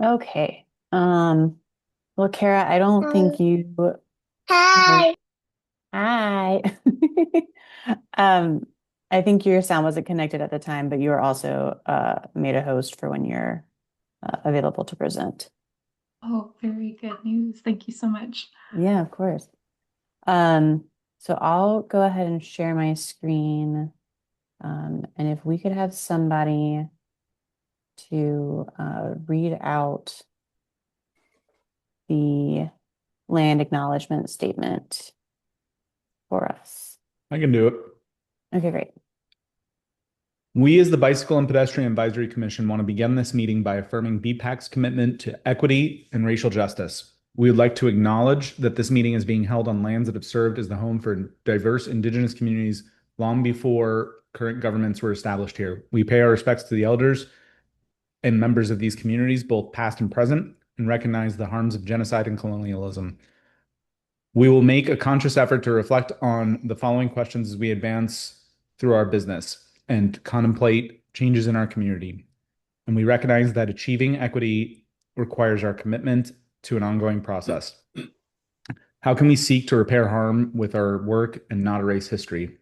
Okay. Well, Kara, I don't think you. Hi. Hi. Um, I think your sound wasn't connected at the time, but you were also made a host for when you're available to present. Oh, very good news. Thank you so much. Yeah, of course. Um, so I'll go ahead and share my screen. And if we could have somebody to read out the land acknowledgement statement for us. I can do it. Okay, great. We, as the Bicycle and Pedestrian Advisory Commission, want to begin this meeting by affirming BPAC's commitment to equity and racial justice. We would like to acknowledge that this meeting is being held on lands that have served as the home for diverse Indigenous communities long before current governments were established here. We pay our respects to the elders and members of these communities, both past and present, and recognize the harms of genocide and colonialism. We will make a conscious effort to reflect on the following questions as we advance through our business and contemplate changes in our community. And we recognize that achieving equity requires our commitment to an ongoing process. How can we seek to repair harm with our work and not erase history?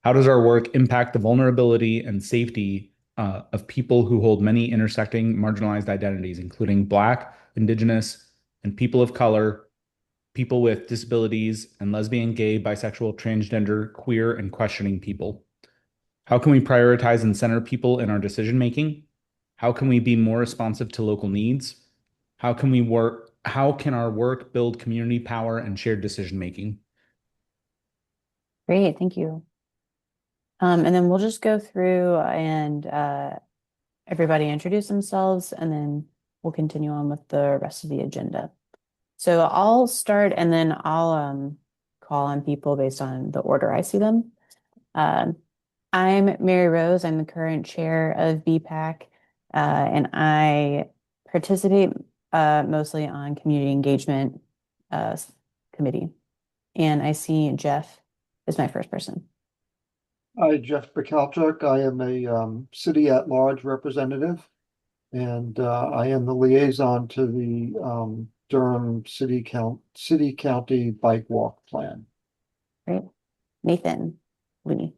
How does our work impact the vulnerability and safety of people who hold many intersecting marginalized identities, including Black, Indigenous, and people of color, people with disabilities, and lesbian, gay, bisexual, transgender, queer, and questioning people? How can we prioritize and center people in our decision making? How can we be more responsive to local needs? How can our work build community power and shared decision making? Great, thank you. And then we'll just go through and everybody introduce themselves, and then we'll continue on with the rest of the agenda. So I'll start, and then I'll call on people based on the order I see them. Um, I'm Mary Rose. I'm the current chair of BPAC, and I participate mostly on community engagement uh, committee. And I see Jeff is my first person. Hi, Jeff Bicalchuk. I am a city at large representative, and I am the liaison to the Durham City County Bike Walk Plan. Great. Nathan Lee.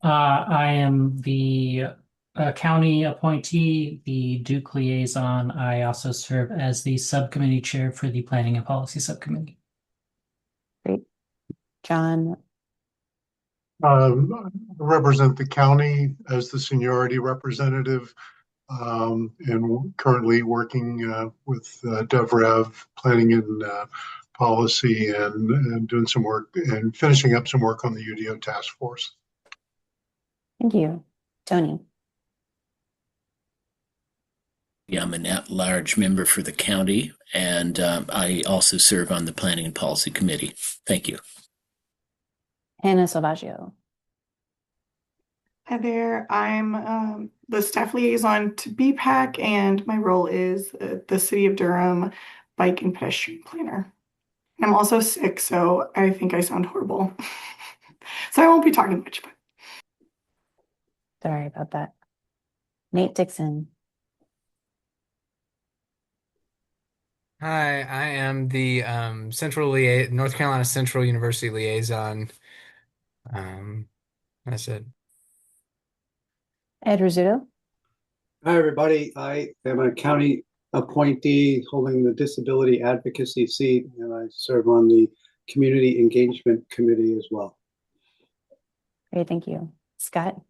I am the county appointee, the Duke liaison. I also serve as the subcommittee chair for the Planning and Policy Subcommittee. Great. John. Represent the county as the seniority representative, and currently working with DevRev, planning and policy, and doing some work and finishing up some work on the UDO task force. Thank you. Tony. Yeah, I'm an at-large member for the county, and I also serve on the Planning and Policy Committee. Thank you. Hannah Salvaggio. Hi there. I'm the staff liaison to BPAC, and my role is the City of Durham bike and pedestrian planner. And I'm also sick, so I think I sound horrible. So I won't be talking much, but Sorry about that. Nate Dixon. Hi, I am the North Carolina Central University liaison. That's it. Ed Rizzuto. Hi, everybody. I am a county appointee holding the disability advocacy seat, and I serve on the community engagement committee as well. Great, thank you. Scott.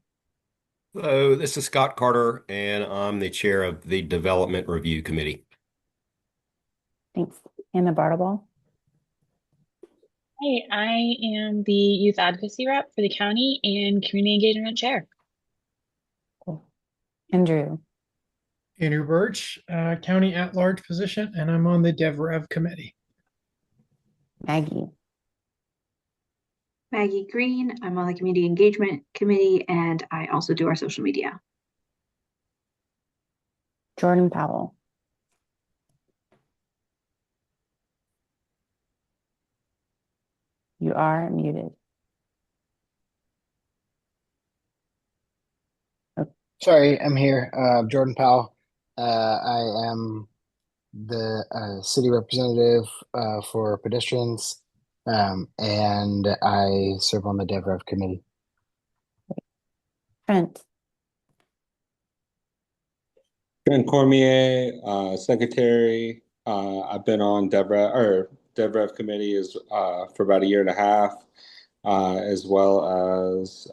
Hello, this is Scott Carter, and I'm the chair of the Development Review Committee. Thanks. Anna Bartleball. Hi, I am the youth advocacy rep for the county and community engagement chair. Cool. Andrew. Andrew Birch, county at-large position, and I'm on the DevRev committee. Maggie. Maggie Green. I'm on the community engagement committee, and I also do our social media. Jordan Powell. You are muted. Sorry, I'm here. Jordan Powell. I am the city representative for pedestrians, and I serve on the DevRev committee. Trent. Trent Cormier, secretary. I've been on DevRev committee for about a year and a half, as well as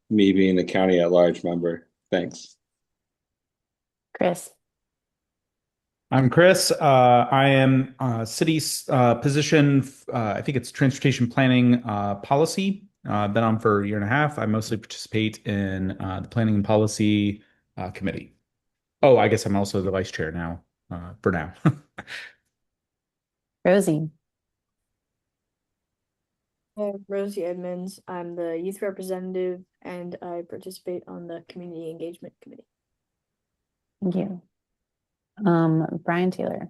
me being the county at large member. Thanks. Chris. I'm Chris. I am city's position. I think it's transportation planning policy. Been on for a year and a half. I mostly participate in the planning and policy committee. Oh, I guess I'm also the vice chair now, for now. Rosie. I'm Rosie Edmonds. I'm the youth representative and I participate on the community engagement committee. Thank you. Brian Taylor.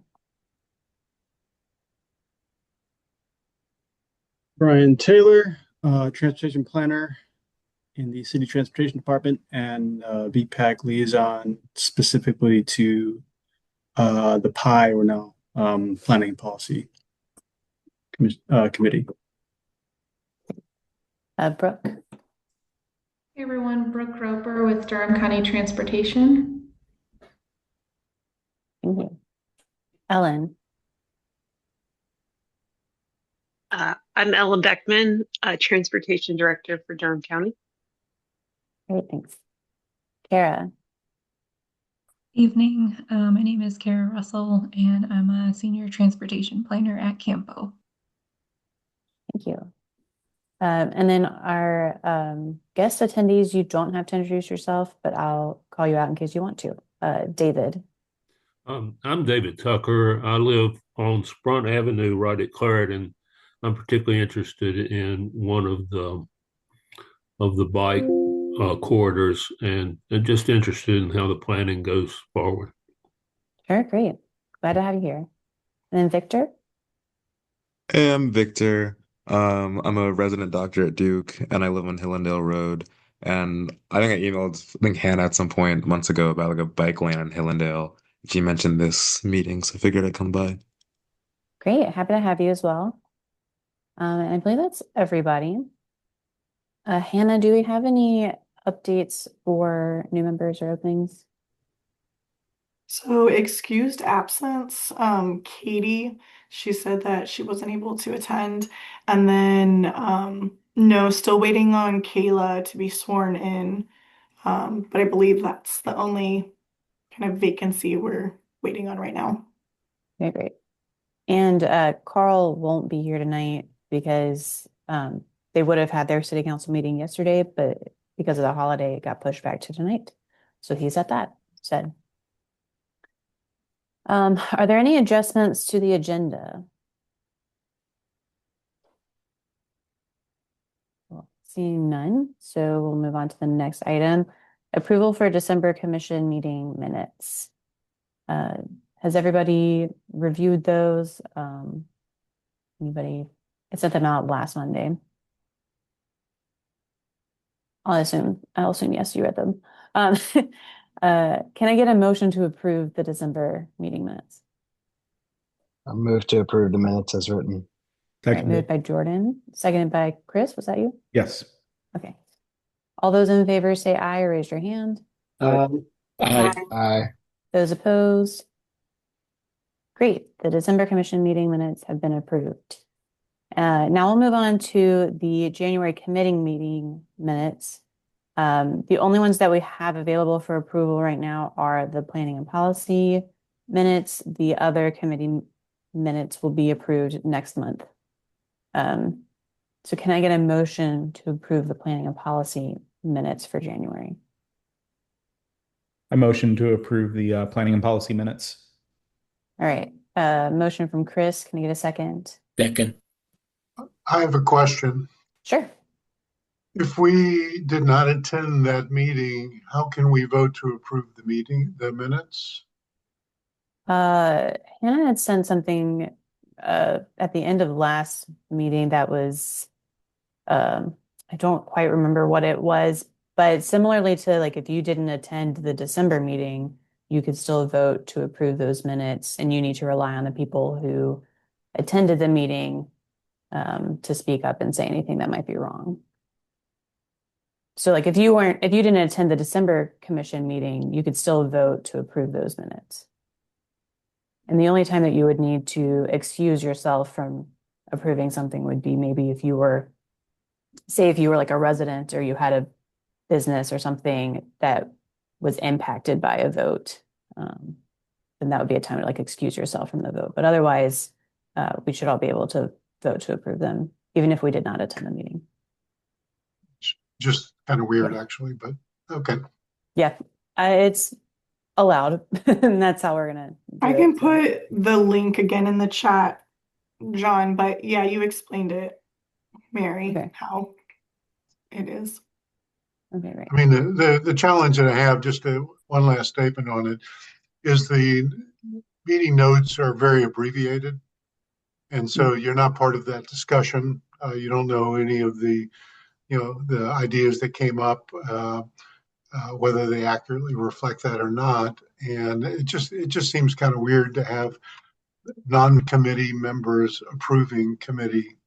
Brian Taylor, transportation planner in the city transportation department and VPAC liaison specifically to the PI or now planning and policy committee. Brooke. Hey everyone, Brooke Roper with Durham County Transportation. Thank you. Ellen. I'm Ellen Beckman, Transportation Director for Durham County. Great, thanks. Kara. Evening, my name is Kara Russell and I'm a Senior Transportation Planner at Campo. Thank you. And then our guest attendees, you don't have to introduce yourself, but I'll call you out in case you want to. David. I'm David Tucker. I live on Sprunt Avenue right at Clarendon. I'm particularly interested in one of the bike corridors and just interested in how the planning goes forward. Sure, great. Glad to have you here. And then Victor. Hey, I'm Victor. I'm a resident doctor at Duke, and I live on Hillendale Road. And I think I emailed Hannah at some point months ago about like a bike lane in Hillendale. She mentioned this meeting, so I figured I'd come by. Great, happy to have you as well. And I believe that's everybody. Hannah, do we have any updates for new members or openings? So excused absence, Katie, she said that she wasn't able to attend. And then no, still waiting on Kayla to be sworn in. But I believe that's the only kind of vacancy we're waiting on right now. Okay, great. And Carl won't be here tonight because they would have had their city council meeting yesterday, but because of the holiday, it got pushed back to tonight. So he's at that instead. Are there any adjustments to the agenda? Well, seeing none, so we'll move on to the next item. Approval for December commission meeting minutes. Has everybody reviewed those? Anybody? I sent them out last Monday. I'll assume yes, you read them. Can I get a motion to approve the December meeting minutes? I move to approve the minutes as written. All right, moved by Jordan, seconded by Chris. Was that you? Yes. Okay. All those in favor say aye or raise your hand. Aye. Those opposed? Great. The December commission meeting minutes have been approved. Now we'll move on to the January committee meeting minutes. The only ones that we have available for approval right now are the planning and policy minutes. The other committee minutes will be approved next month. So can I get a motion to approve the planning and policy minutes for January? I motion to approve the planning and policy minutes. All right. Motion from Chris. Can I get a second? Second. I have a question. Sure. If we did not attend that meeting, how can we vote to approve the minutes? Hannah had sent something at the end of last meeting that was I don't quite remember what it was, but similarly to like if you didn't attend the December meeting, you could still vote to approve those minutes, and you need to rely on the people who attended the meeting to speak up and say anything that might be wrong. So like if you didn't attend the December commission meeting, you could still vote to approve those minutes. And the only time that you would need to excuse yourself from approving something would be maybe if you were like a resident or you had a business or something that was impacted by a vote, then that would be a time to like excuse yourself from the vote. But otherwise, we should all be able to vote to approve them, even if we did not attend the meeting. Just kind of weird, actually, but okay. Yeah, it's allowed, and that's how we're gonna do I it, can so. put the link again in the chat, John, but yeah, you explained it, Mary, how it is. Okay, right. I mean, the challenge that I have, just one last statement on it, is the meeting notes are very abbreviated. And so you're not part of that discussion. You don't know any of the, the ideas that came up, whether they accurately reflect that or not. And it just seems kind of weird to have non-committee members approving committee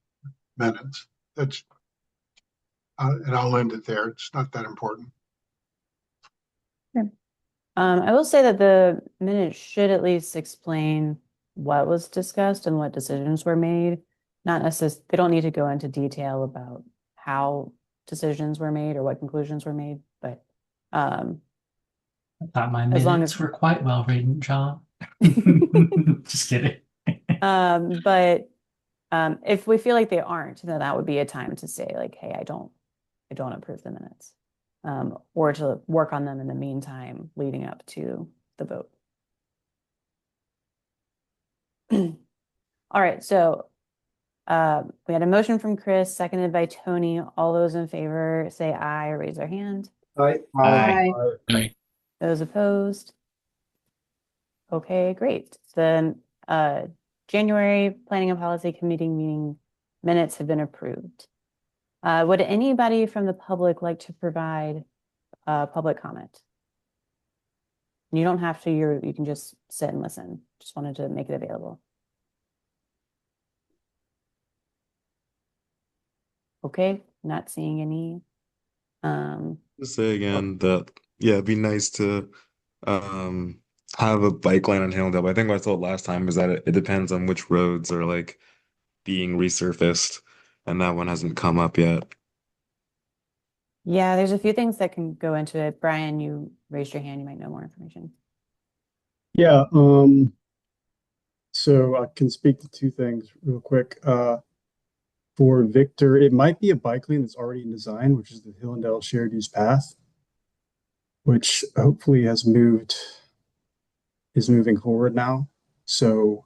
minutes. That's, and I'll end it there. It's not that important. I will say that the minutes should at least explain what was discussed and what decisions were made. Not necessarily, they don't need to go into detail about how decisions were made or what conclusions were made, but I thought my as long minutes as were quite well written, John. Just kidding. but if we feel like they aren't, then that would be a time to say like, hey, I don't approve the minutes. Or to work on them in the meantime, leading up to the vote. All right, so we had a motion from Chris, seconded by Tony. All those in favor say aye or raise their hand. Aye. Aye. Those opposed? Okay, great. The January Planning and Policy Committee meeting minutes have been approved. Would anybody from the public like to provide public comment? You don't have to, you can just sit and listen. Just wanted to make it available. Okay, not seeing any. To say again that, yeah, it'd be nice to have a bike lane on Hillendale. But I think what I thought last time is that it depends on which roads are like being resurfaced, and that one hasn't come up yet. Yeah, there's a few things that can go into it. Brian, you raised your hand. You might know more information. Yeah, so I can speak to two things real quick. For Victor, it might be a bike lane that's already in design, which is the Hillendale Shared Use Path, which hopefully is moving forward now. So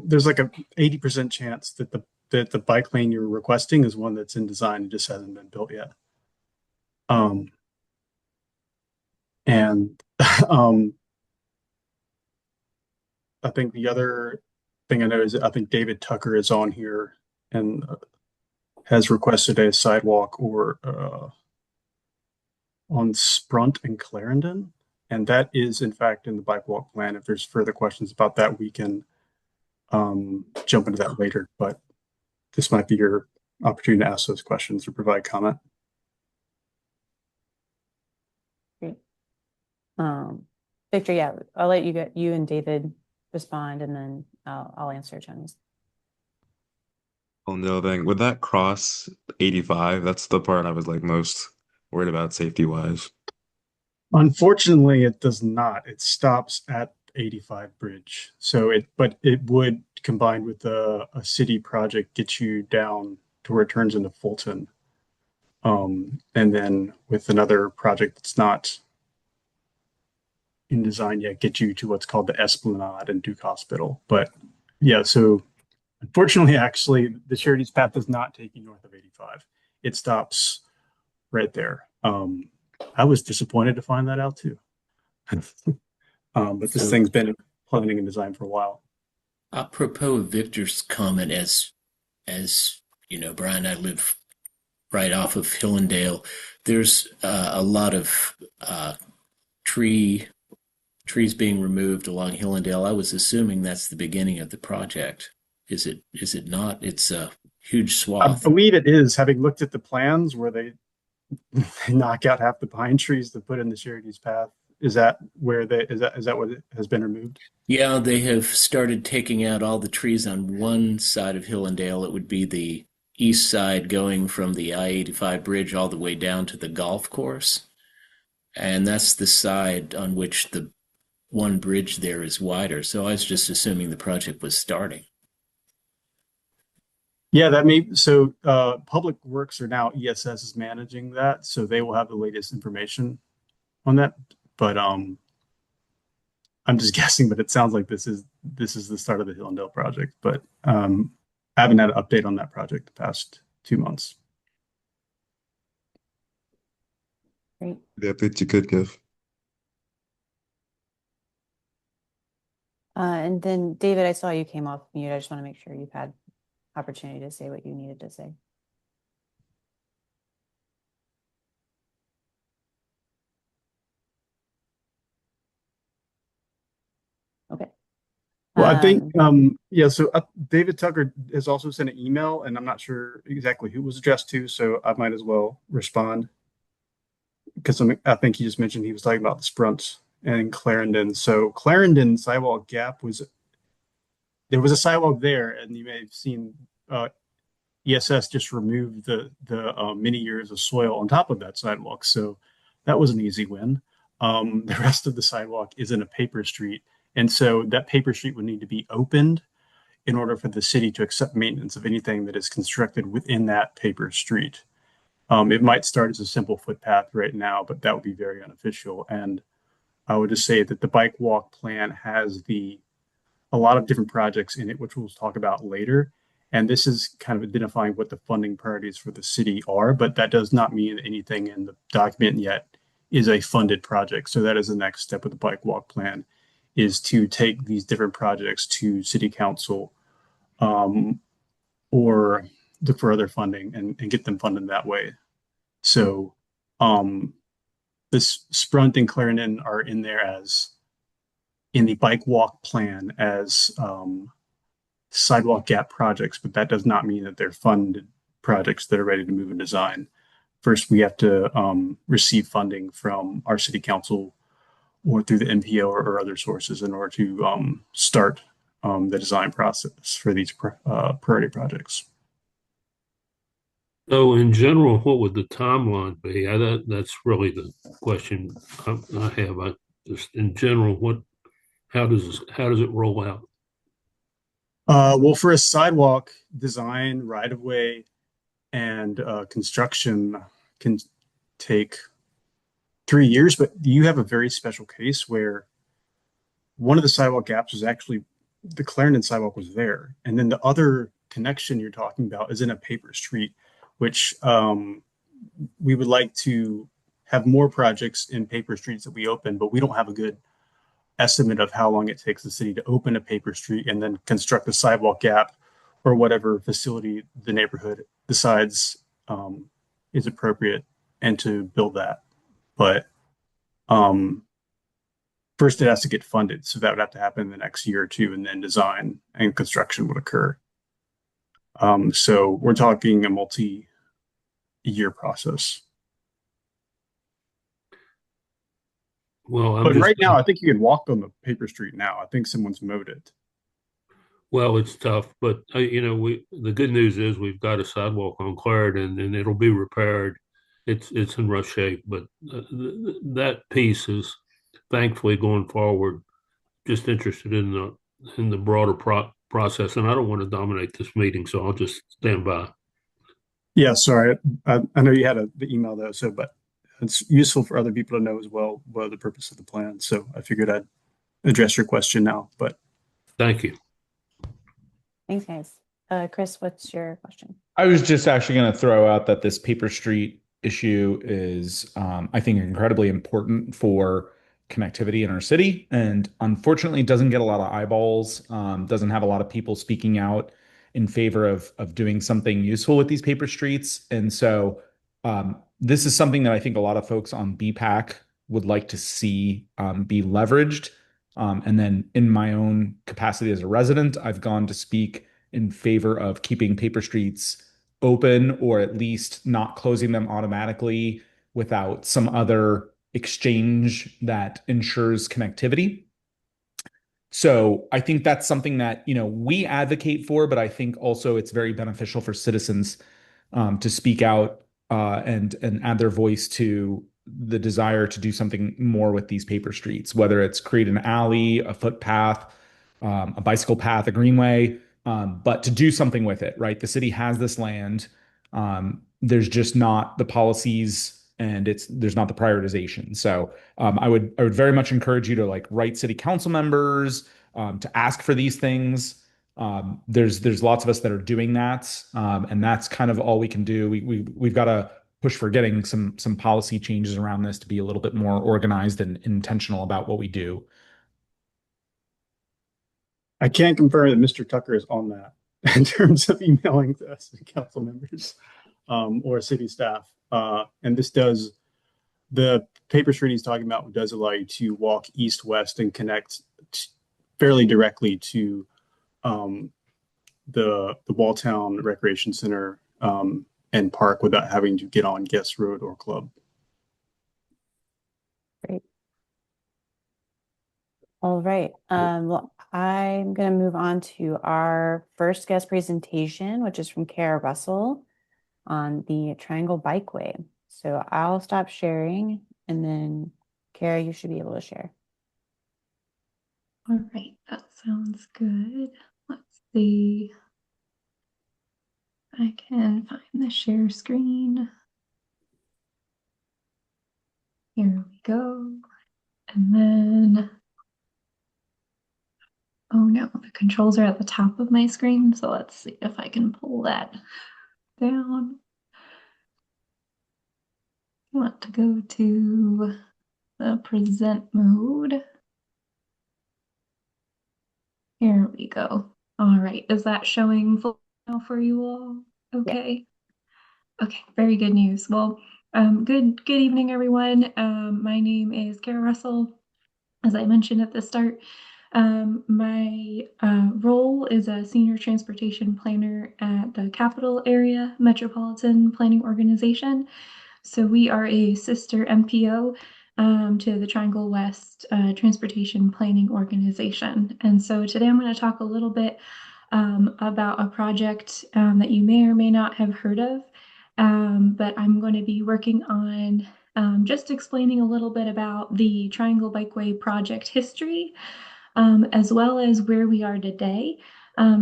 there's like a 80% chance that the bike lane you're requesting is one that's in design and just hasn't been built yet. And I think the other thing I know is I think David Tucker is on here and has requested a sidewalk or on Sprunt and Clarendon, and that is in fact in the bike walk plan. If there's further questions about that, we can jump into that later, but this might be your opportunity to ask those questions or provide comment. Great. Victor, yeah, I'll let you and David respond, and then I'll answer Tony's. Oh no, thing would that cross 85? That's the part I was like most worried about safety wise. Unfortunately, it does not. It stops at 85 bridge. But it would, combined with a city project, get you down to where it turns into Fulton. And then with another project that's not in design yet, get you to what's called the Esplanade and Duke Hospital. But yeah, so unfortunately, actually, the Shared Use Path does not take you north of 85. It stops right there. I was disappointed to find that out too. But this thing's been in planning and design for a while. Apropos of Victor's comment, as you know, Brian and I live right off of Hillendale. There's a lot of trees being removed along Hillendale. I was assuming that's the beginning of the project. Is it? Is it not? It's a huge I swath. believe it is, having looked at the plans where they knock out half the pine trees to put in the Charities path. Is that where they is that what has been removed? Yeah, they have started taking out all the trees on one side of Hillendale. It would be the east side going from the I-85 bridge all the way down to the golf course. And that's the side on which the one bridge there is wider. So I was just assuming the project was starting. Yeah, that may so Public Works are now ESS is managing that, so they will have the latest information on that. But I'm just guessing, but it sounds like this is the start of the Hillendale project. But I haven't had an update on that project the past 2 months. Great. The update you could give. And then David, I saw you came off mute. I just want to make sure you've had opportunity to say what you needed to say. Okay. Well, I think yeah. So David Tucker has also sent an email, and I'm not sure exactly who it was addressed to, so I might as well respond because I think he just mentioned he was talking about the Sprunt and Clarendon. So Clarendon sidewalk gap there was a sidewalk there, and you may have seen ESS just removed the many years of soil on top of that sidewalk. So that was an easy win. The rest of the sidewalk is in a paper street. And so that paper street would need to be opened in order for the city to accept maintenance of anything that is constructed within that paper street. It might start as a simple footpath right now, but that would be very unofficial. And I would just say that the bike walk plan has a lot of different projects in it, which we'll talk about later. And this is kind of identifying what the funding priorities for the city are, but that does not mean anything in the document yet is a funded project. So that is the next step of the bike walk plan, is to take these different projects to city council or look for other funding and get them funded that way. So this Sprunt and Clarendon are in there as in the bike walk plan as sidewalk gap projects, but that does not mean that they're funded projects that are ready to move in design. First, we have to receive funding from our city council or through the NPO or other sources in order to start the design process for these priority projects. So in general, what would the timeline be? That's really the question I have. Just in general, how does it roll out? Well, for a sidewalk design, right of way, and construction can take 3 years, but you have a very special case where one of the sidewalk gaps was actually the Clarendon sidewalk was there, and then the other connection you're talking about is in a paper street, which we would like to have more projects in paper streets that we open, but we don't have a good estimate of how long it takes the city to open a paper street and then construct a sidewalk gap or whatever facility the neighborhood decides is appropriate and to build that. But first it has to get funded. So that would have to happen in the next year or two, and then design and construction would occur. So we're talking a multi-year process. Well, but right now, I think you can walk on the paper street now. I think someone's mowed it. Well, it's tough, but the good news is we've got a sidewalk on Clarendon, and it'll be repaired. It's in rough shape, but that piece is thankfully going forward. Just interested in the broader process, and I don't want to dominate this meeting, so I'll just stand by. Yeah, sorry. I know you had the email though, but it's useful for other people to know as well what the purpose of the plan. So I figured I'd address your question now. But thank you. Thanks, guys. Chris, what's your question? I was just actually going to throw out that this paper street issue is, I think, incredibly important for connectivity in our city, and unfortunately doesn't get a lot of eyeballs, doesn't have a lot of people speaking out in favor of doing something useful with these paper streets. And so this is something that I think a lot of folks on BPAC would like to see be leveraged. And then in my own capacity as a resident, I've gone to speak in favor of keeping paper streets open, or at least not closing them automatically without some other exchange that ensures connectivity. So I think that's something that, we advocate for, but I think also it's very beneficial for citizens to speak out and add their voice to the desire to do something more with these paper streets, whether it's create an alley, a footpath, a bicycle path, a greenway, but to do something with it, right? The city has this land. There's just not the policies and there's not the prioritization. So I would very much encourage you to like write city council members to ask for these things. There's lots of us that are doing that, and that's kind of all we can do. We've got to push for getting some policy changes around this to be a little bit more organized and intentional about what we do. I can confirm that Mr. Tucker is on that in terms of emailing to us, council members, or city staff. And the paper street he's talking about does allow you to walk east-west and connect fairly directly to the Walltown Recreation Center and park without having to get on Guest Road or Club. Great. All right. Well, I'm going to move on to our first guest presentation, which is from Kara Russell on the Triangle Bikeway. So I'll stop sharing, and then Kara, you should be able to share. All right, that sounds good. Let's see. I can find the share screen. Here we go. And then, oh no, the controls are at the top of my screen. So let's see if I can pull that down. I want to go to the present mode. Here we go. All right, is that showing full now for you all? Okay. Yeah. Okay, very good news. Well, good evening, everyone. My name is Kara Russell. As I mentioned at the start, my role is a senior transportation planner at the Capital Area Metropolitan Planning Organization. So we are a sister MPO to the Triangle West Transportation Planning Organization. And so today I'm going to talk a little bit about a project that you may or may not have heard of, but I'm going to be working on just explaining a little bit about the Triangle Bikeway project history, as well as where we are today,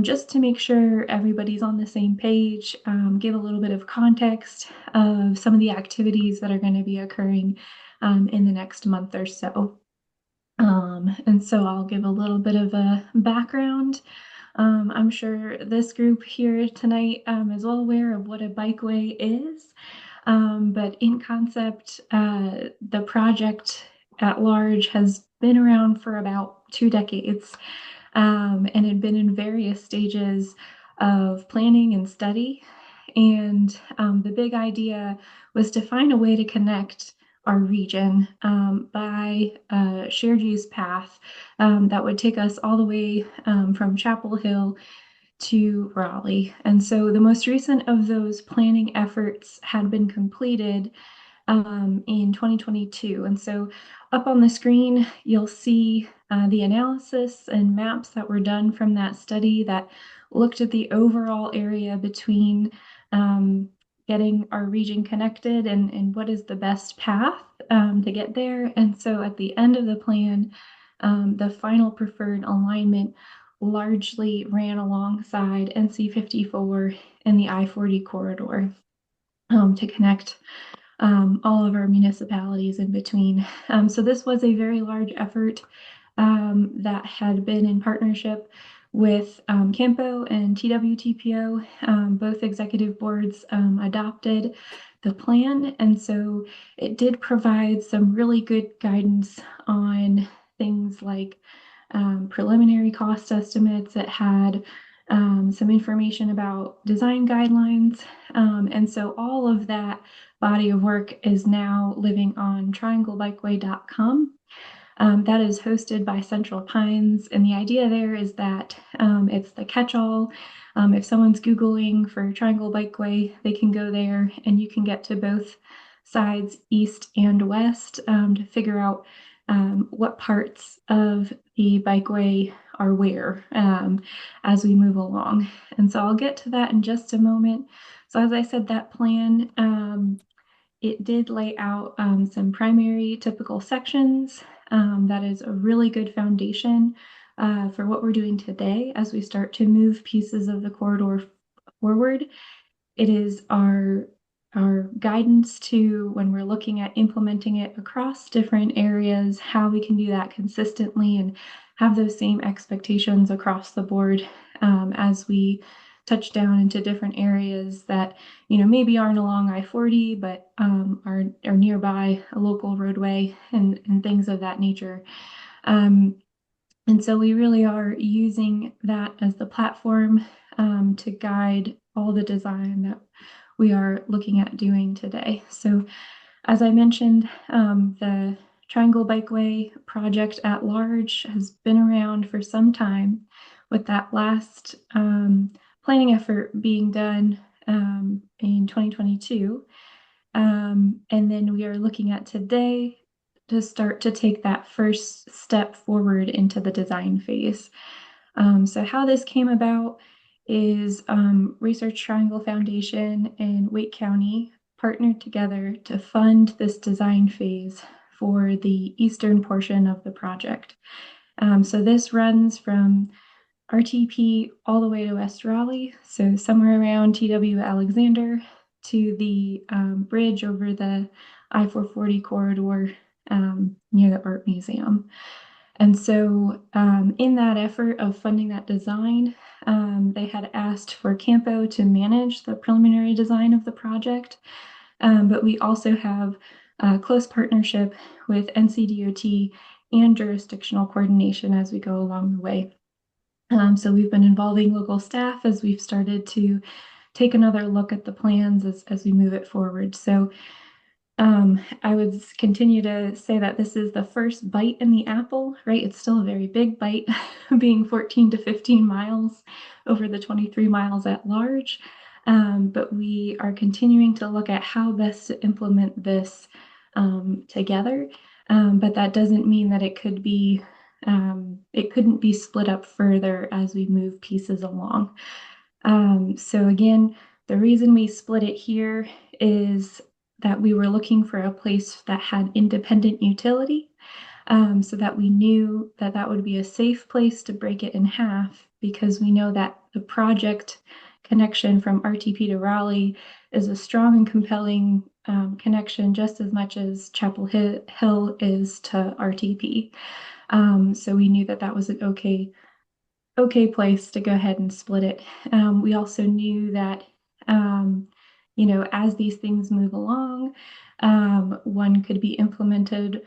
just to make sure everybody's on the same page, give a little bit of context of some of the activities that are going to be occurring in the next month or so. And so I'll give a little bit of a background. I'm sure this group here tonight is well aware of what a bikeway is, but in concept, the project at large has been around for about 2 decades and had been in various stages of planning and study. And the big idea was to find a way to connect our region by a shared use path that would take us all the way from Chapel Hill to Raleigh. And so the most recent of those planning efforts had been completed in 2022. And so up on the screen, you'll see the analysis and maps that were done from that study that looked at the overall area between getting our region connected and what is the best path to get there. And so at the end of the plan, the final preferred alignment largely ran alongside NC 54 and the I-40 corridor to connect all of our municipalities in between. So this was a very large effort that had been in partnership with Campo and TWTPO. Both executive boards adopted the plan, and so it did provide some really good guidance on things like preliminary cost estimates. It had some information about design guidelines. And so all of that body of work is now living on trianglebikeway.com. That is hosted by Central Pines. And the idea there is that it's the catch-all. If someone's Googling for Triangle Bikeway, they can go there and you can get to both sides, east and west, to figure out what parts of the bikeway are where as we move along. And so I'll get to that in just a moment. So as I said, that plan, it did lay out some primary typical sections. That is a really good foundation for what we're doing today as we start to move pieces of the corridor forward. It is our guidance to when we're looking at implementing it across different areas, how we can do that consistently and have those same expectations across the board as we touch down into different areas that, you know, maybe aren't along I-40, but are nearby a local roadway and things of that nature. And so we really are using that as the platform to guide all the design that we are looking at doing today. So as I mentioned, the Triangle Bikeway project at large has been around for some time, with that last planning effort being done in 2022. And then we are looking at today to start to take that first step forward into the design phase. So how this came about is Research Triangle Foundation and Wake County partnered together to fund this design phase for the eastern portion of the project. So this runs from RTP all the way to West Raleigh, so somewhere around TW Alexander to the bridge over the I-440 corridor near the Art Museum. And so in that effort of funding that design, they had asked for Campo to manage the preliminary design of the project. But we also have a close partnership with NCDOT and jurisdictional coordination as we go along the way. So we've been involving local staff as we've started to take another look at the plans as we move it forward. So I would continue to say that this is the first bite in the apple, right? It's still a very big bite, being 14 to 15 miles over the 23 miles at large. But we are continuing to look at how best to implement this together. But that doesn't mean that it couldn't be split up further as we move pieces along. So again, the reason we split it here is that we were looking for a place that had independent utility, so that we knew that that would be a safe place to break it in half, because we know that the project connection from RTP to Raleigh is a strong and compelling connection, just as much as Chapel Hill is to RTP. So we knew that that was an okay place to go ahead and split it. We also knew that you know, as these things move along, one could be implemented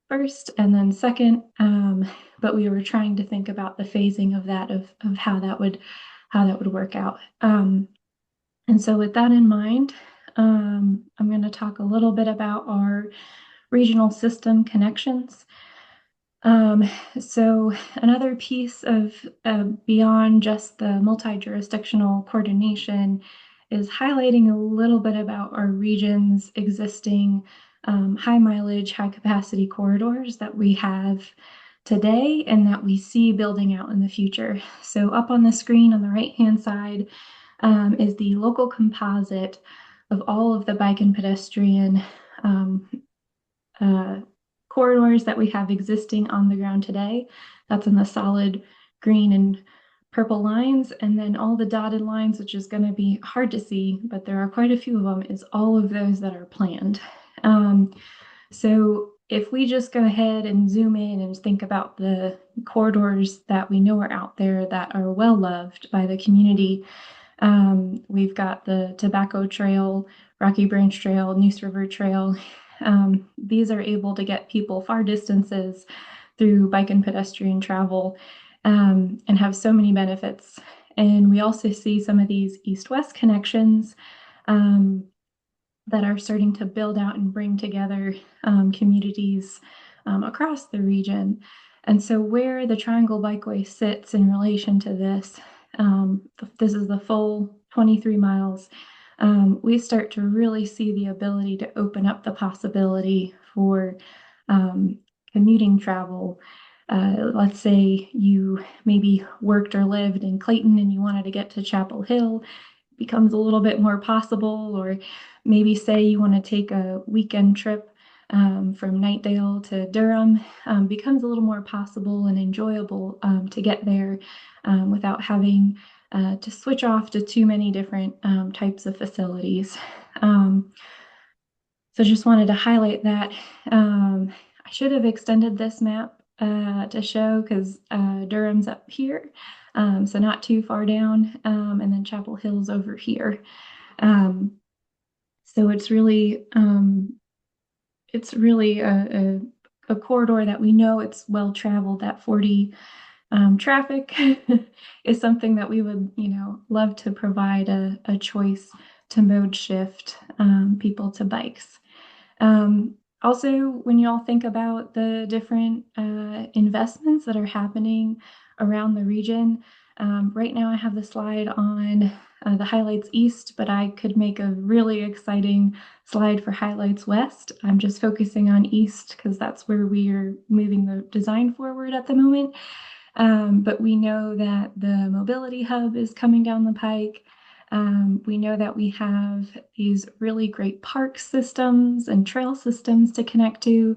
first and then second, but we were trying to think about the phasing of that, of how that would work out. And so with that in mind, I'm going to talk a little bit about our regional system connections. So another piece of beyond just the multi-jurisdictional coordination is highlighting a little bit about our region's existing high mileage, high capacity corridors that we have today and that we see building out in the future. So up on the screen on the right-hand side is the local composite of all of the bike and pedestrian corridors that we have existing on the ground today. That's in the solid green and purple lines, and then all the dotted lines, which is going to be hard to see, but there are quite a few of them, is all of those that are planned. So if we just go ahead and zoom in and think about the corridors that we know are out there that are well loved by the community, we've got the Tobacco Trail, Rocky Branch Trail, Neuse River Trail. These are able to get people far distances through bike and pedestrian travel. and have so many benefits. And we also see some of these east-west connections that are starting to build out and bring together communities across the region. And so where the Triangle Bikeway sits in relation to this, this is the full 23 miles, we start to really see the ability to open up the possibility for commuting travel. Let's say you maybe worked or lived in Clayton and you wanted to get to Chapel Hill, becomes a little bit more possible. Or maybe say you want to take a weekend trip from Nightdale to Durham, becomes a little more possible and enjoyable to get there without having to switch off to too many different types of facilities. So just wanted to highlight that. I should have extended this map to show, because Durham's up here, so not too far down, and then Chapel Hill's over here. So it's really a corridor that we know it's well traveled. That 40 traffic is something that we would, love to provide a choice to mode shift people to bikes. Also, when you all think about the different investments that are happening around the region, right now I have the slide on the highlights east, but I could make a really exciting slide for highlights west. I'm just focusing on east because that's where we are moving the design forward at the moment. But we know that the mobility hub is coming down the pike. We know that we have these really great park systems and trail systems to connect to.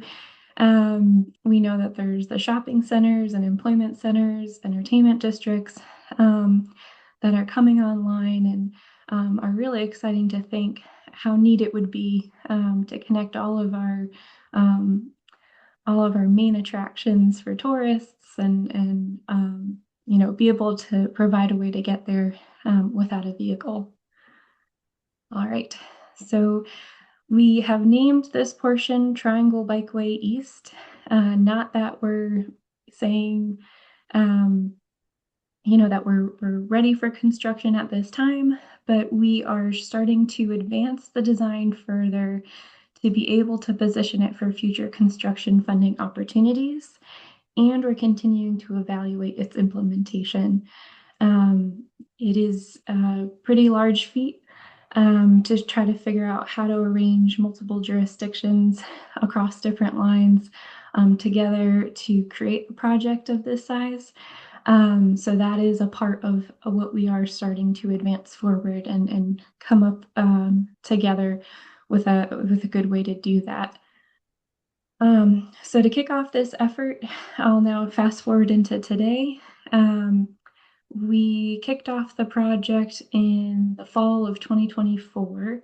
We know that there's the shopping centers and employment centers, entertainment districts that are coming online, and are really exciting to think how neat it would be to connect all of our main attractions for tourists, and be able to provide a way to get there without a vehicle. All right, so we have named this portion Triangle Bikeway East. Not that we're saying, that we're ready for construction at this time, but we are starting to advance the design further to be able to position it for future construction funding opportunities. And we're continuing to evaluate its implementation. It is a pretty large feat to try to figure out how to arrange multiple jurisdictions across different lines together to create a project of this size. So that is a part of what we are starting to advance forward and come up together with a good way to do that. So to kick off this effort, I'll now fast forward into today. We kicked off the project in the fall of 2024.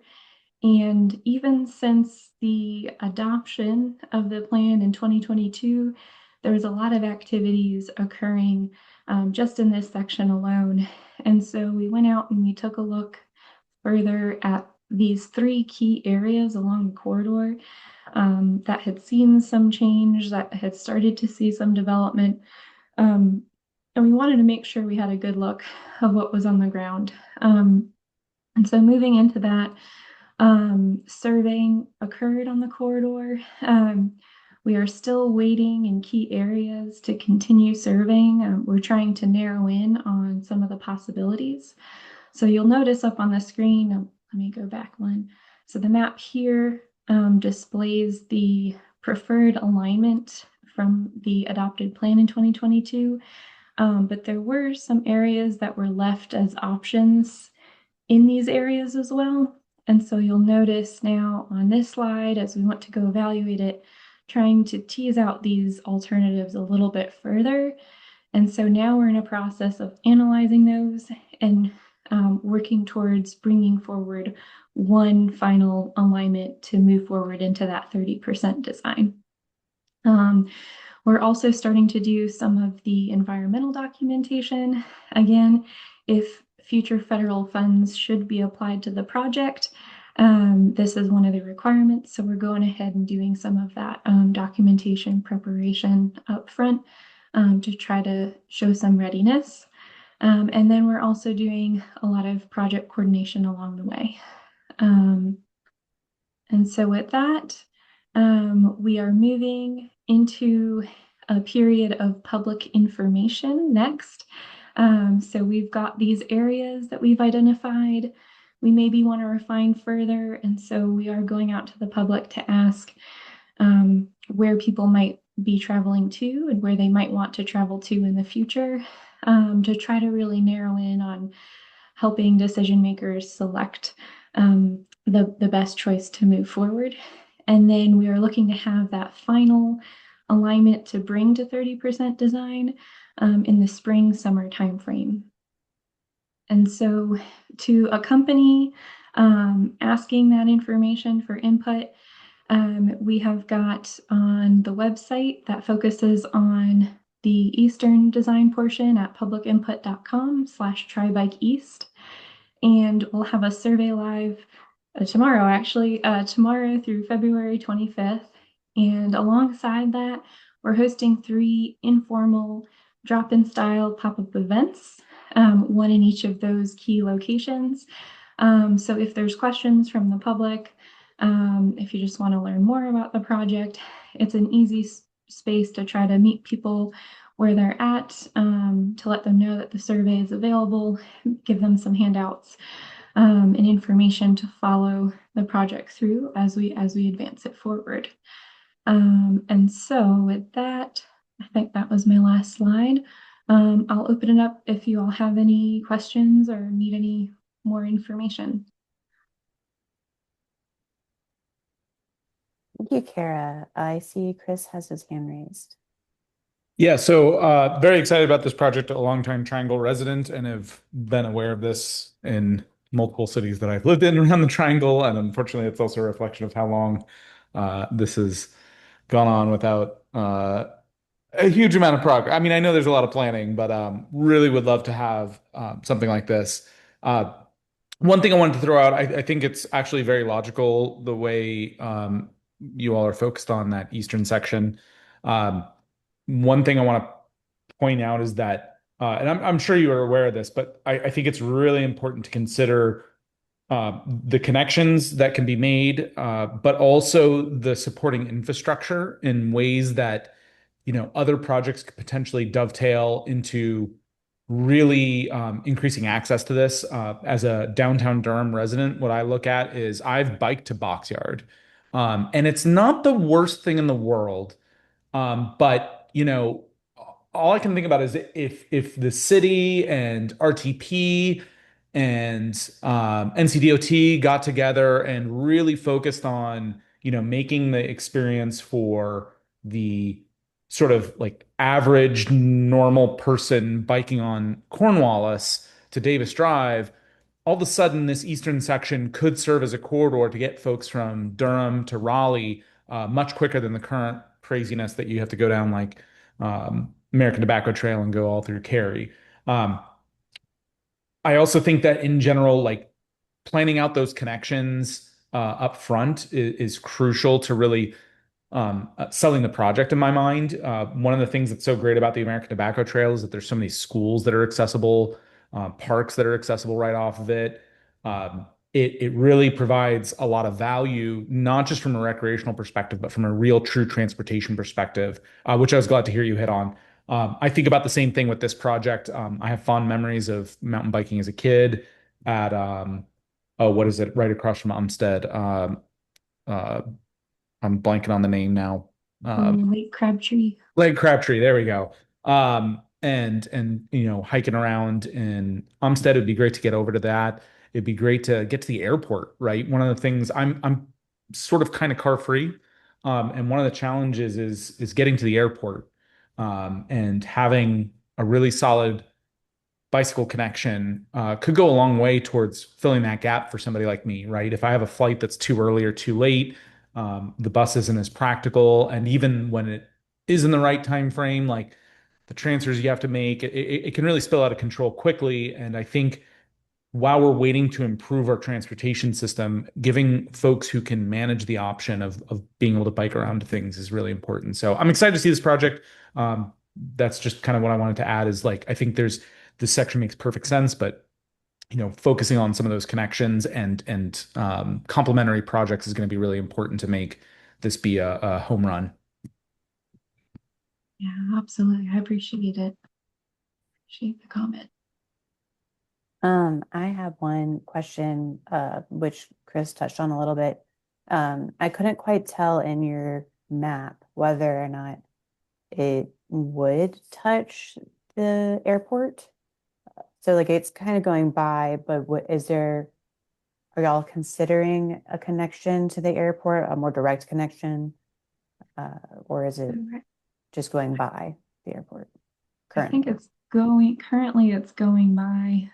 And even since the adoption of the plan in 2022, there was a lot of activities occurring just in this section alone. And so we went out and we took a look further at these 3 key areas along the corridor that had seen some change, that had started to see some development. And we wanted to make sure we had a good look of what was on the ground. And so moving into that, surveying occurred on the corridor. We are still waiting in key areas to continue surveying. We're trying to narrow in on some of the possibilities. So you'll notice up on the screen, let me go back one. So the map here displays the preferred alignment from the adopted plan in 2022. But there were some areas that were left as options in these areas as well. And so you'll notice now on this slide, as we want to go evaluate it, trying to tease out these alternatives a little bit further. And so now we're in a process of analyzing those and working towards bringing forward one final alignment to move forward into that 30% design. We're also starting to do some of the environmental documentation. Again, if future federal funds should be applied to the project, this is one of the requirements. So we're going ahead and doing some of that documentation preparation up front to try to show some readiness. And then we're also doing a lot of project coordination along the way. And so with that, we are moving into a period of public information next. So we've got these areas that we've identified. We maybe want to refine further. And so we are going out to the public to ask where people might be traveling to and where they might want to travel to in the future, to try to really narrow in on helping decision makers select the best choice to move forward. And then we are looking to have that final alignment to bring to 30% design in the spring, summer timeframe. And so to accompany asking that information for input, we have got on the website that focuses on the Eastern design portion at publicinput.com/tribikeast. And we'll have a survey live tomorrow, actually, tomorrow through February 25th. And alongside that, we're hosting 3 informal drop-in style pop-up events, one in each of those key locations. So if there's questions from the public, if you just want to learn more about the project, it's an easy space to try to meet people where they're at, to let them know that the survey is available, give them some handouts and information to follow the project through as we advance it forward. And so with that, I think that was my last slide. I'll open it up if you all have any questions or need any more information. Thank you, Kara. I see Chris has his hand raised. Yeah, so very excited about this project, a longtime Triangle resident, and have been aware of this in multiple cities that I've lived in around the Triangle. And unfortunately, it's also a reflection of how long this has gone on without a huge amount of progress. I mean, I know there's a lot of planning, but really would love to have something like this. One thing I wanted to throw out, I think it's actually very logical the way you all are focused on that eastern section. One thing I want to point out is that, and I'm sure you are aware of this, but I think it's really important to consider the connections that can be made, but also the supporting infrastructure in ways that, other projects could potentially dovetail into really increasing access to this. As a downtown Durham resident, what I look at is I've biked to Boxyard, and it's not the worst thing in the world. But all I can think about is if the city and RTP and NCDOT got together and really focused on making the experience for the sort of like average normal person biking on Cornwallis to Davis Drive, all of a sudden this eastern section could serve as a corridor to get folks from Durham to Raleigh much quicker than the current craziness that you have to go down like American Tobacco Trail and go all through Cary. I also think that in general, like planning out those connections up front is crucial to really selling the project in my mind. One of the things that's so great about the American Tobacco Trail is that there's so many schools that are accessible, parks that are accessible right off of it. It really provides a lot of value, not just from a recreational perspective, but from a real true transportation perspective, which I was glad to hear you hit on. I think about the same thing with this project. I have fond memories of mountain biking as a kid at what is it, right across from Umstead. I'm blanking on the name now. Lake Crabtree. Lake Crabtree, there we go. And hiking around in Umstead, it'd be great to get over to that. It'd be great to get to the airport, right? One of the things I'm sort of kind of car free. And one of the challenges is getting to the airport, and having a really solid bicycle connection could go a long way towards filling that gap for somebody like me, right? If I have a flight that's too early or too late, the bus isn't as practical, and even when it is in the right time frame, like the transfers you have to make, it can really spill out of control quickly. And I think while we're waiting to improve our transportation system, giving folks who can manage the option of being able to bike around to things is really important. So I'm excited to see this project. that's just kind of what I wanted to add is like, I think this section makes perfect sense, but focusing on some of those connections and complementary projects is going to be really important to make this be a home run. Yeah, absolutely. I appreciate it. Appreciate the comment. I have one question, which Chris touched on a little bit. I couldn't quite tell in your map whether or not it would touch the airport. So like it's kind of going by, but are y'all considering a connection to the airport, a more direct connection? Or is it just going by the airport I think currently? currently it's going by.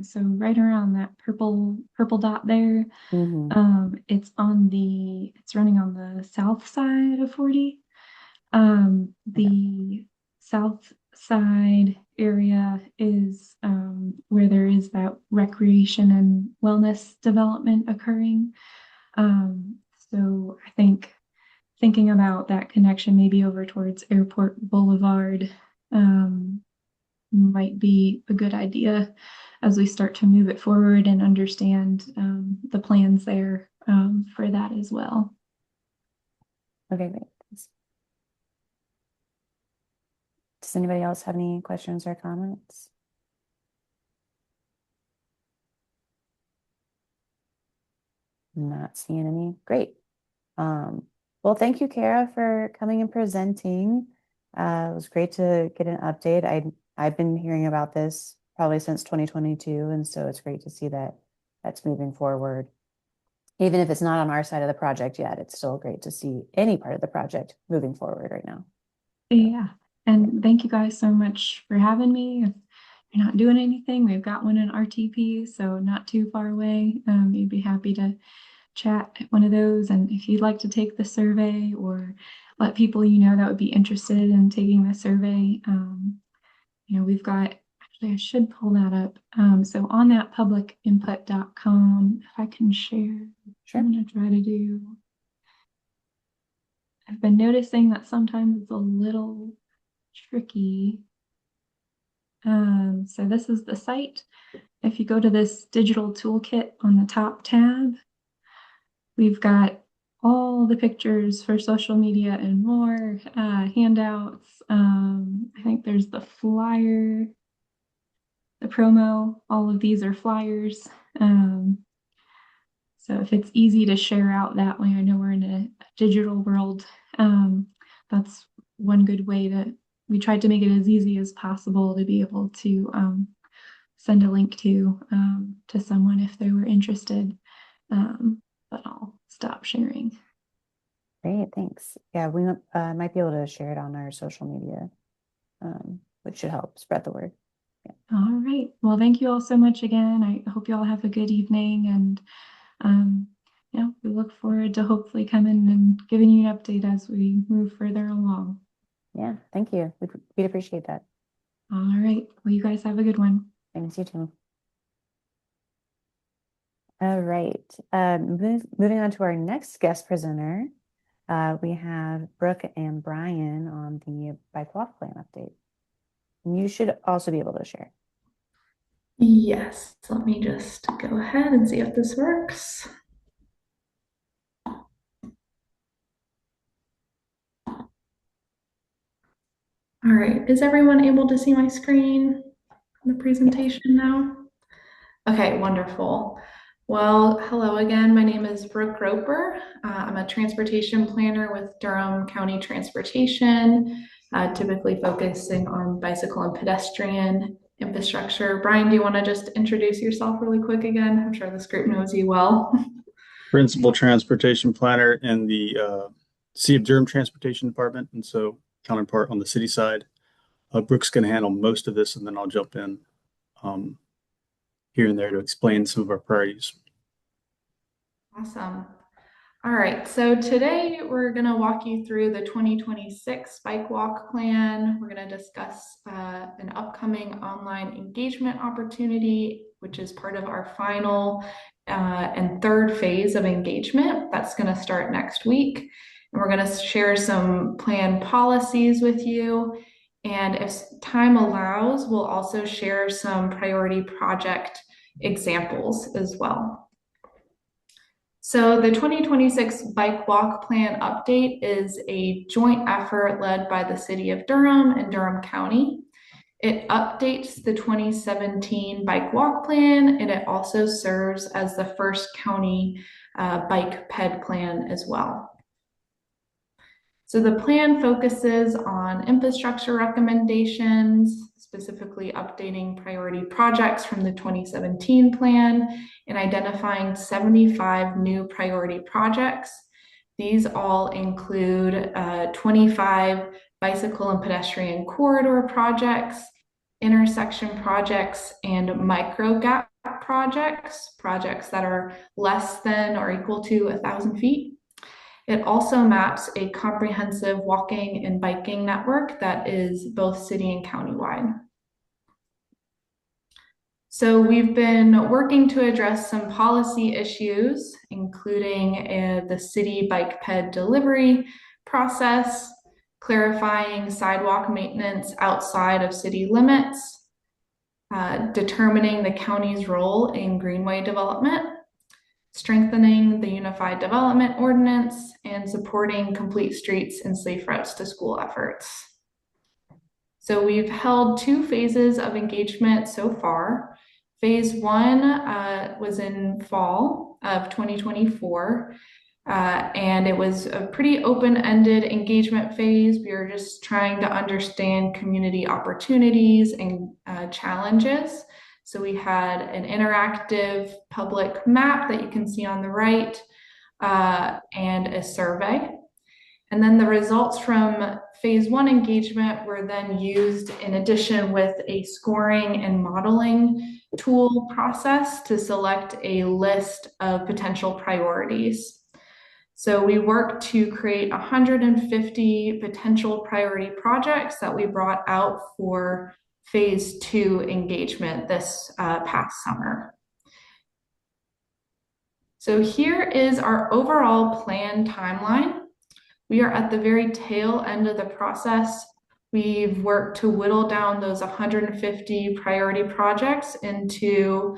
So right around that purple dot there. It's running on the south side of 40. The south side area is where there is that recreation and wellness development occurring. So I think thinking about that connection maybe over towards Airport Boulevard might be a good idea as we start to move it forward and understand the plans there for that as well. Okay, great. Does anybody else have any questions or comments? Not seeing any. Great. Well, thank you, Kara, for coming and presenting. It was great to get an update. I've been hearing about this probably since 2022, and so it's great to see that that's moving forward. Even if it's not on our side of the project yet, it's still great to see any part of the project moving forward right now. Yeah, and thank you guys so much for having me. If you're not doing anything, we've got one in RTP, so not too far away. You'd be happy to chat at one of those. And if you'd like to take the survey or let people that would be interested in taking the survey, we've got, actually, I should pull that up. So on that publicinput.com, if I can share, I'm going to try to do. I've been noticing that sometimes it's a little tricky. So this is the site. If you go to this digital toolkit on the top tab, we've got all the pictures for social media and more, handouts. I think there's the flyer, the promo. All of these are flyers. So if it's easy to share out that way, I know we're in a digital world. That's one good way we tried to make it as easy as possible to be able to send a link to someone if they were interested. But I'll stop sharing. Great, thanks. Yeah, we might be able to share it on our social media, which should help spread the word. Yeah. All right. Well, thank you all so much again. I hope you all have a good evening, and we look forward to hopefully coming and giving you an update as we move further along. Yeah, thank you. We'd appreciate that. All right. Well, you guys have a good one. Thanks, you too. All right. Moving on to our next guest presenter, we have Brooke and Brian on the bike walk plan update. And you should also be able to share. Yes, let me just go ahead and see if this works. All right, is everyone able to see my screen on the presentation now? Okay, wonderful. Well, hello again. My name is Brooke Roper. I'm a transportation planner with Durham County Transportation, typically focusing on bicycle and pedestrian infrastructure. Brian, do you want to just introduce yourself really quick again? I'm sure this group knows you well. Principal transportation planner in the City of Durham Transportation Department, and so counterpart on the city side. Brooke's going to handle most of this, and then I'll jump in here and there to explain some of our priorities. Awesome. All right, so today we're going to walk you through the 2026 bike walk plan. We're going to discuss an upcoming online engagement opportunity, which is part of our final and third phase of engagement. That's going to start next week. And we're going to share some plan policies with you. And if time allows, we'll also share some priority project examples as well. So the 2026 Bike Walk Plan update is a joint effort led by the City of Durham and Durham County. It updates the 2017 Bike Walk Plan, and it also serves as the first county bike ped plan as well. So the plan focuses on infrastructure recommendations, specifically updating priority projects from the 2017 plan and identifying 75 new priority projects. These all include 25 bicycle and pedestrian corridor projects, intersection projects, and micro gap projects that are less than or equal to 1,000 feet. It also maps a comprehensive walking and biking network that is both city and county-wide. So we've been working to address some policy issues, including the city bike ped delivery process, clarifying sidewalk maintenance outside of city limits, determining the county's role in greenway development, strengthening the Unified Development Ordinance, and supporting complete streets and safe routes to school efforts. So we've held 2 phases of engagement so far. Phase 1 was in fall of 2024, and it was a pretty open-ended engagement phase. We were just trying to understand community opportunities and challenges. So we had an interactive public map that you can see on the right, and a survey. And then the results from phase 1 engagement were then used in addition with a scoring and modeling tool process to select a list of potential priorities. So we worked to create 150 potential priority projects that we brought out for phase 2 engagement this past summer. So here is our overall plan timeline. We are at the very tail end of the process. We've worked to whittle down those 150 priority projects into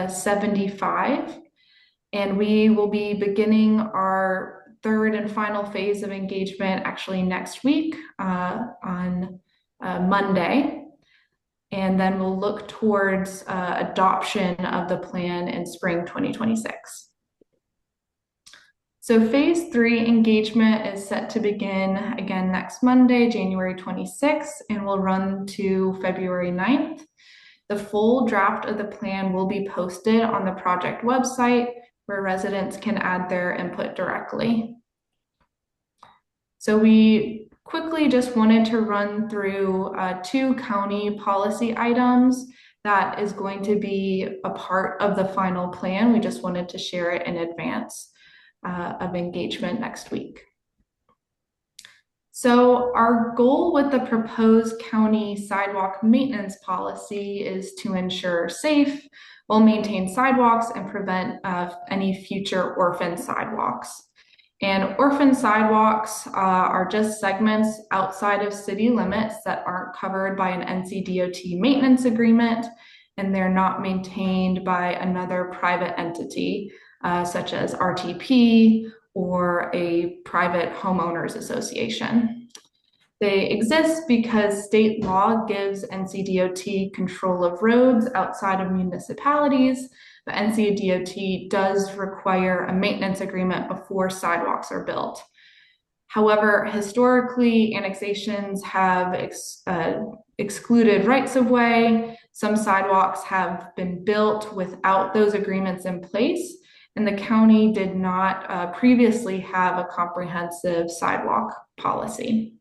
75, and we will be beginning our 3rd and final phase of engagement actually next week on Monday. And then we'll look towards adoption of the plan in spring 2026. So phase 3 engagement is set to begin again next Monday, January 26th, and will run to February 9th. The full draft of the plan will be posted on the project website where residents can add their input directly. So we quickly just wanted to run through 2 county policy items that is going to be a part of the final plan. We just wanted to share it in advance of engagement next week. So our goal with the proposed county sidewalk maintenance policy is to ensure safe, well-maintained sidewalks and prevent any future orphan sidewalks. And orphan sidewalks are just segments outside of city limits that aren't covered by an NCDOT maintenance agreement, and they're not maintained by another private entity, such as RTP or a private homeowners association. They exist because state law gives NCDOT control of roads outside of municipalities, but NCDOT does require a maintenance agreement before sidewalks are built. However, historically, annexations have excluded rights of way. Some sidewalks have been built without those agreements in place, and the county did not previously have a comprehensive sidewalk policy.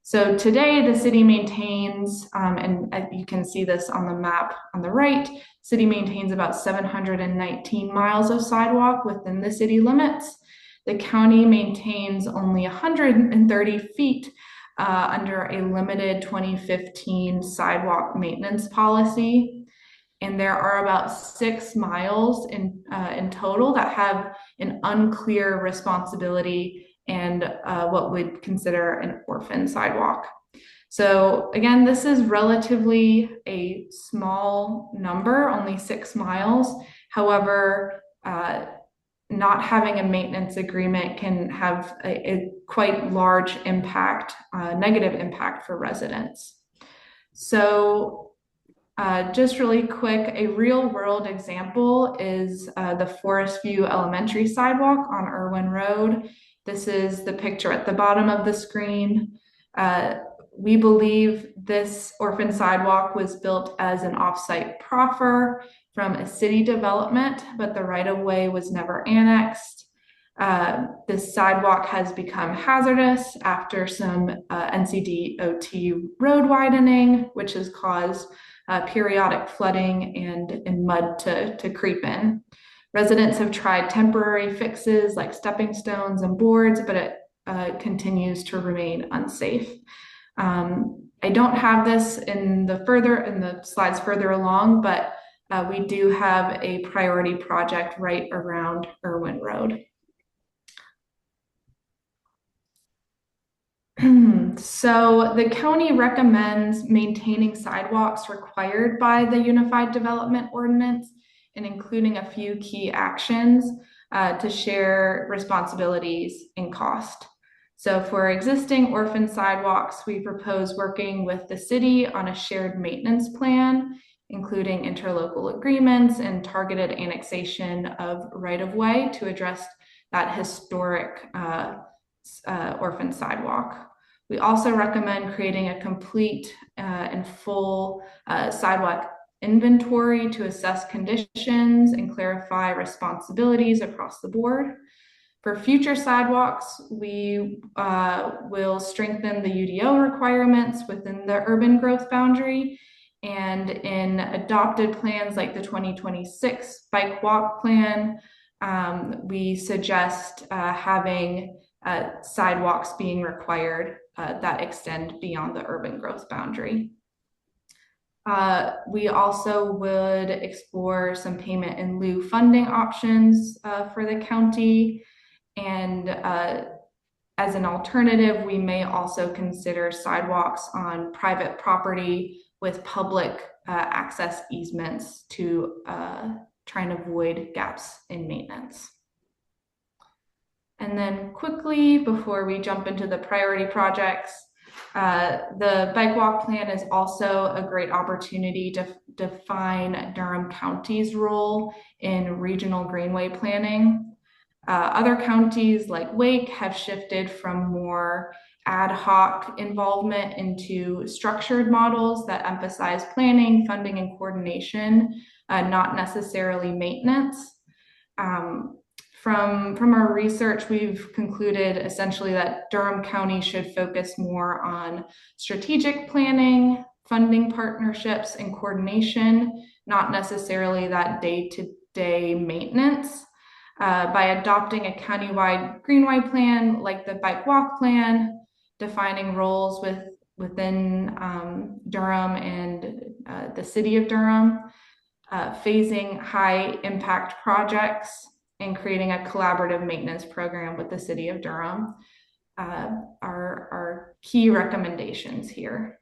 So today the city maintains, and you can see this on the map on the right, city maintains about 719 miles of sidewalk within the city limits. The county maintains only 130 feet under a limited 2015 sidewalk maintenance policy. And there are about 6 miles in total that have an unclear responsibility and what we'd consider an orphan sidewalk. So again, this is relatively a small number, only 6 miles. However, not having a maintenance agreement can have a quite large impact, negative impact for residents. So just really quick, a real world example is the Forest View Elementary sidewalk on Irwin Road. This is the picture at the bottom of the screen. We believe this orphan sidewalk was built as an offsite proffer from a city development, but the right-of-way was never annexed. This sidewalk has become hazardous after some NCDOT road widening, which has caused periodic flooding and mud to creep in. Residents have tried temporary fixes like stepping stones and boards, but it continues to remain unsafe. I don't have this in the slides further along, but we do have a priority project right around Irwin Road. So the county recommends maintaining sidewalks required by the Unified Development Ordinance and including a few key actions to share responsibilities and cost. So for existing orphan sidewalks, we propose working with the city on a shared maintenance plan, including interlocal agreements and targeted annexation of right-of-way to address that historic orphan sidewalk. We also recommend creating a complete and full sidewalk inventory to assess conditions and clarify responsibilities across the board. For future sidewalks, we will strengthen the UDO requirements within the urban growth boundary. And in adopted plans like the 2026 bike walk plan, we suggest having sidewalks being required that extend beyond the urban growth boundary. We also would explore some payment in lieu funding options for the county. And as an alternative, we may also consider sidewalks on private property with public access easements to try and avoid gaps in maintenance. And then quickly, before we jump into the priority projects, the bike walk plan is also a great opportunity to define Durham County's role in regional greenway planning. Other counties like Wake have shifted from more ad hoc involvement into structured models that emphasize planning, funding, and coordination, not necessarily maintenance. From our research, we've concluded essentially that Durham County should focus more on strategic planning, funding partnerships, and coordination, not necessarily that day-to-day maintenance. By adopting a countywide greenway plan like the bike walk plan, defining roles within Durham and the city of Durham, phasing high impact projects, and creating a collaborative maintenance program with the city of Durham are key recommendations here.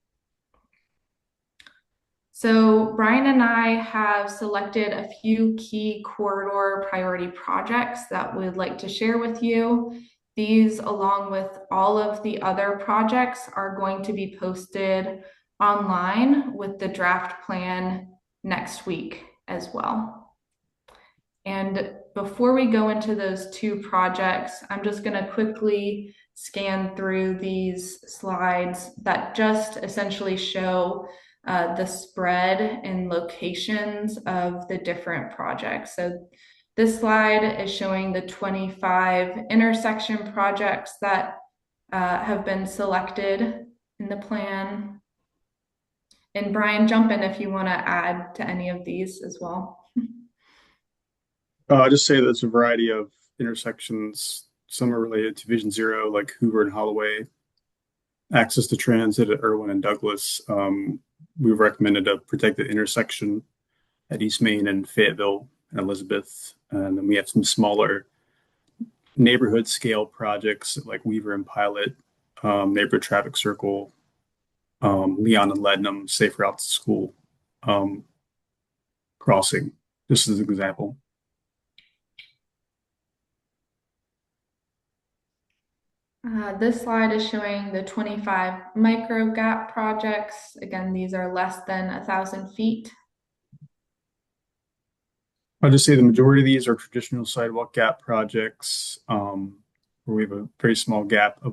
So Brian and I have selected a few key corridor priority projects that we'd like to share with you. These, along with all of the other projects, are going to be posted online with the draft plan next week as well. And before we go into those two projects, I'm just going to quickly scan through these slides that just essentially show the spread and locations of the different projects. So this slide is showing the 25 intersection projects that have been selected in the plan. And Brian, jump in if you want to add to any of these as well. I'll just say that it's a variety of intersections. Some are related to Vision Zero, like Hoover and Holloway, access to transit at Irwin and Douglas. We've recommended a protected intersection at East Main and Fayetteville and Elizabeth. And then we have some smaller neighborhood scale projects like Weaver and Pilot, neighborhood traffic circle, Leon and Leadenham Safe Route to School crossing, just as an example. This slide is showing the 25 micro gap projects. Again, these are less than 1,000 feet. I'll just say the majority of these are traditional sidewalk gap projects, where we have a very small gap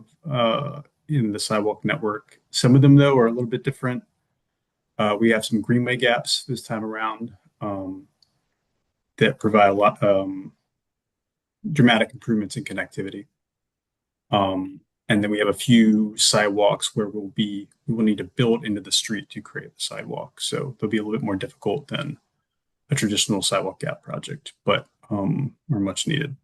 in the sidewalk network. Some of them, though, are a little bit different. We have some greenway gaps this time around that provide a lot dramatic improvements in connectivity. And then we have a few sidewalks where we will need to build into the street to create the sidewalk. So they'll be a little bit more difficult than a traditional sidewalk gap project, but are much needed.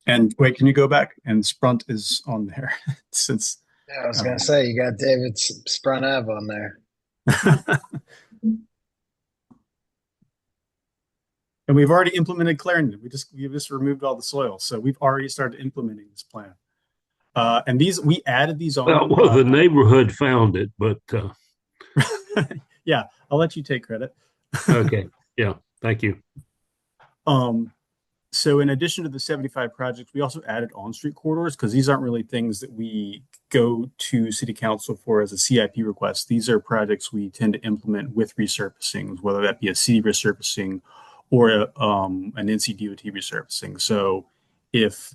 And wait, can you go back? And Sprunt is on there since. Yeah, I was gonna say you got David Sprunt Ave on there. And we've already implemented Clarendon. We just removed all the soil, so we've already started implementing this plan. And we added these on. Well, the neighborhood found it, but yeah, I'll let you take credit. Okay, yeah, thank you. So in addition to the 75 projects, we also added on-street corridors because these aren't really things that we go to City Council for as a CIP request. These are projects we tend to implement with resurfacing, whether that be a city resurfacing or an NCDOT resurfacing. So if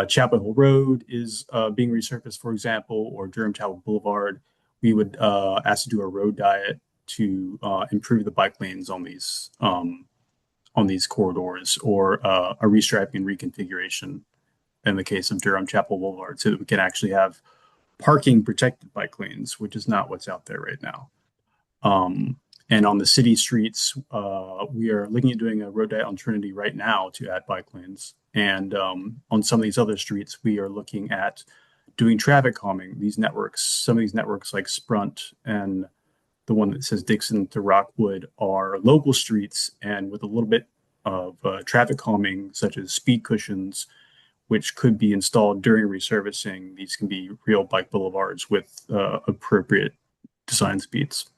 Chapel Hill Road is being resurfaced, for example, or Durham Chapel Boulevard, we would ask to do a road diet to improve the bike lanes on these corridors, or a restriping and reconfiguration in the case of Durham Chapel Boulevard, so that we can actually have parking protected bike lanes, which is not what's out there right now. And on the city streets, we are looking at doing a road diet on Trinity right now to add bike lanes. And on some of these other streets, we are looking at doing traffic calming. These networks, some of these networks like Sprunt and the one that says Dixon to Rockwood, are local streets, and with a little bit of traffic calming, such as speed cushions, which could be installed during resurfacing. These can be real bike boulevards with appropriate design speeds.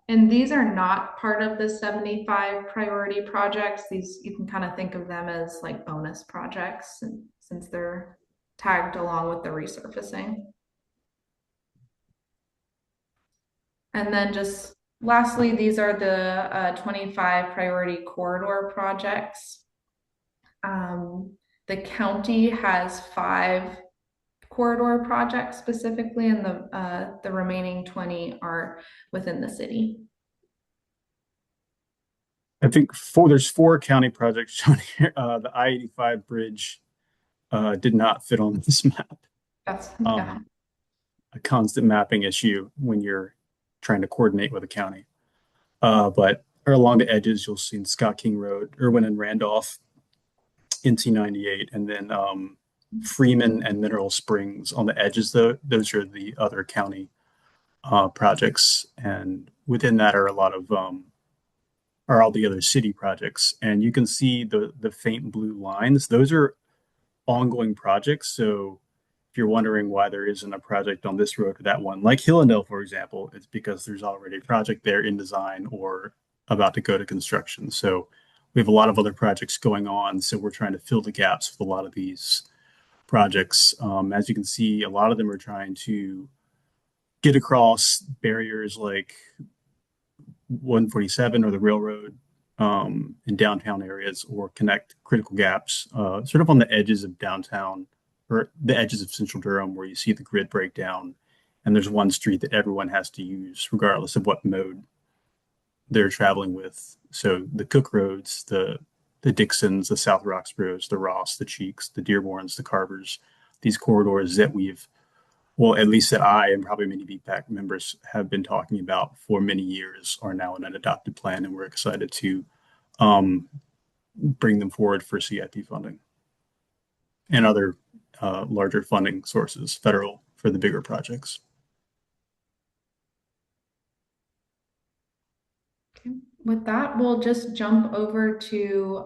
And these are not part of the 75 priority projects. These, you can kind of think of them as like bonus projects since they're tagged along with the resurfacing. And then just lastly, these are the 25 priority corridor projects. The county has 5 corridor projects specifically, and the remaining 20 are within the city. I think there's 4 county projects shown here. The I-85 bridge did not fit on this map. That's a constant mapping issue when you're trying to coordinate with a county. But along the edges, you'll see Scott King Road, Irwin and Randolph, NC 98, and then Freeman and Mineral Springs on the edges. Those are the other county projects, and within that are a lot of are all the other city projects. And you can see the faint blue lines. Those are ongoing projects. So if you're wondering why there isn't a project on this road or that one, like Hillendale, for example, it's because there's already a project there in design or about to go to construction. So we have a lot of other projects going on. So we're trying to fill the gaps with a lot of these projects. As you can see, a lot of them are trying to get across barriers like 147 or the railroad in downtown areas, or connect critical gaps sort of on the edges of downtown or the edges of central Durham, where you see the grid breakdown and there's one street that everyone has to use regardless of what mode they're traveling with. So the Cook Roads, the Dixons, the South Roxboroughs, the Ross, the Cheeks, the Dearborns, the Carvers, these corridors that well, at least that I and probably many BPAC members have been talking about for many years, are now in an adopted plan, and we're excited to bring them forward for CIP funding and other larger funding sources, federal, for the bigger projects. Okay. With that, we'll just jump over to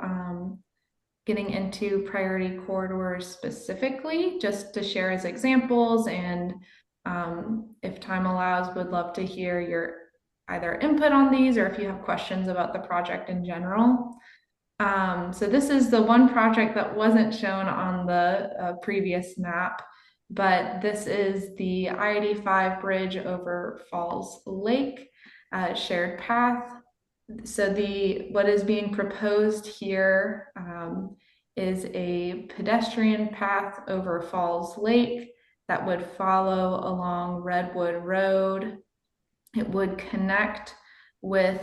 getting into priority corridors specifically, just to share as examples. And if time allows, would love to hear your either input on these or if you have questions about the project in general. So this is the one project that wasn't shown on the previous map, but this is the I-85 bridge over Falls Lake shared path. So what is being proposed here is a pedestrian path over Falls Lake that would follow along Redwood Road. It would connect with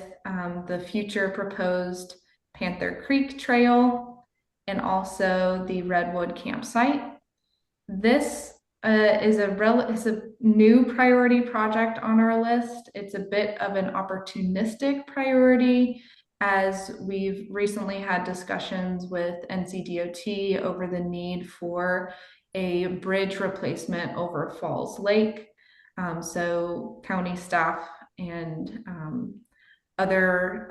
the future proposed Panther Creek Trail and also the Redwood campsite. This is a new priority project on our list. It's a bit of an opportunistic priority as we've recently had discussions with NCDOT over the need for a bridge replacement over Falls Lake. So county staff and other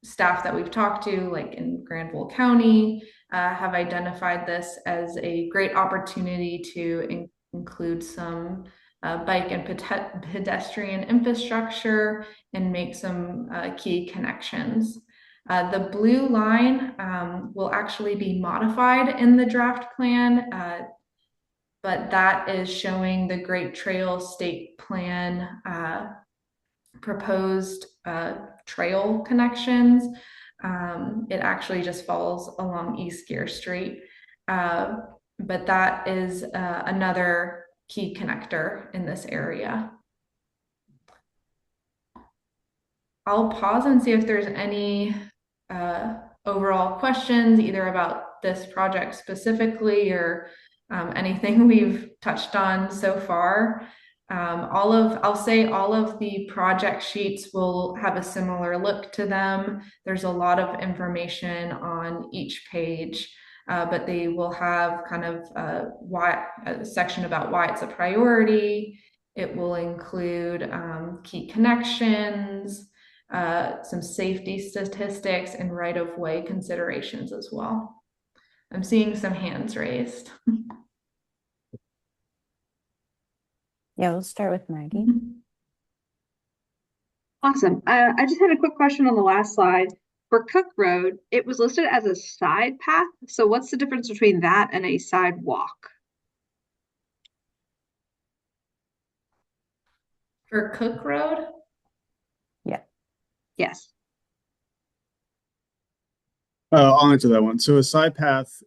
staff that we've talked to, like in Granville County, have identified this as a great opportunity to include some bike and pedestrian infrastructure and make some key connections. The blue line will actually be modified in the draft plan, but that is showing the Great Trail State Plan proposed trail connections. It actually just falls along East Gear Street, but that is another key connector in this area. I'll pause and see if there's any overall questions either about this project specifically or anything we've touched on so far. I'll say all of the project sheets will have a similar look to them. There's a lot of information on each page, but they will have kind of a section about why it's a priority. It will include key connections, some safety statistics, and right-of-way considerations as well. I'm seeing some hands raised. Yeah, we'll start with Maggie. Awesome. I just had a quick question on the last slide. For Cook Road, it was listed as a side path. So what's the difference between that and a sidewalk? For Cook Road? Yeah. Yes. I'll answer that one. So a side path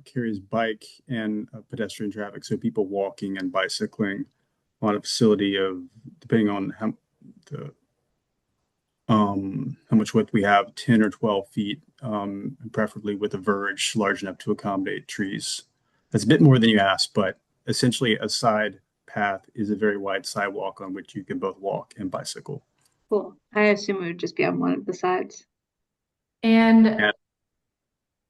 carries bike and pedestrian traffic, so people walking and bicycling on a facility of, depending on how much width we have, 10 or 12 feet, preferably with a verge large enough to accommodate trees. That's a bit more than you asked, but essentially a side path is a very wide sidewalk on which you can both walk and bicycle. Cool. I assume it would just be on one of the sides. And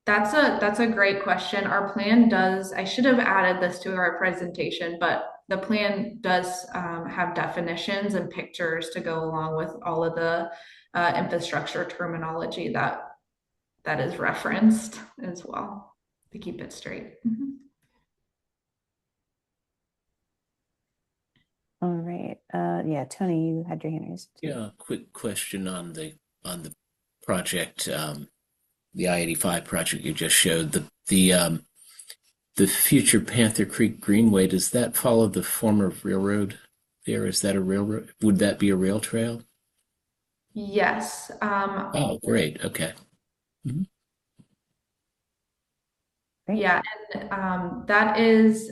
that's a great question. Our plan does, I should have added this to our presentation, but the plan does have definitions and pictures to go along with all of the infrastructure terminology that is referenced as well to keep it straight. All right. Yeah, Tony, you had your hand raised. Yeah, quick question on the project, the I-85 project you just showed. The future Panther Creek Greenway, does that follow the former railroad there? Is that a railroad? Would that be a rail trail? Yes. Oh, great. Okay. Mm-hmm. Yeah, and that is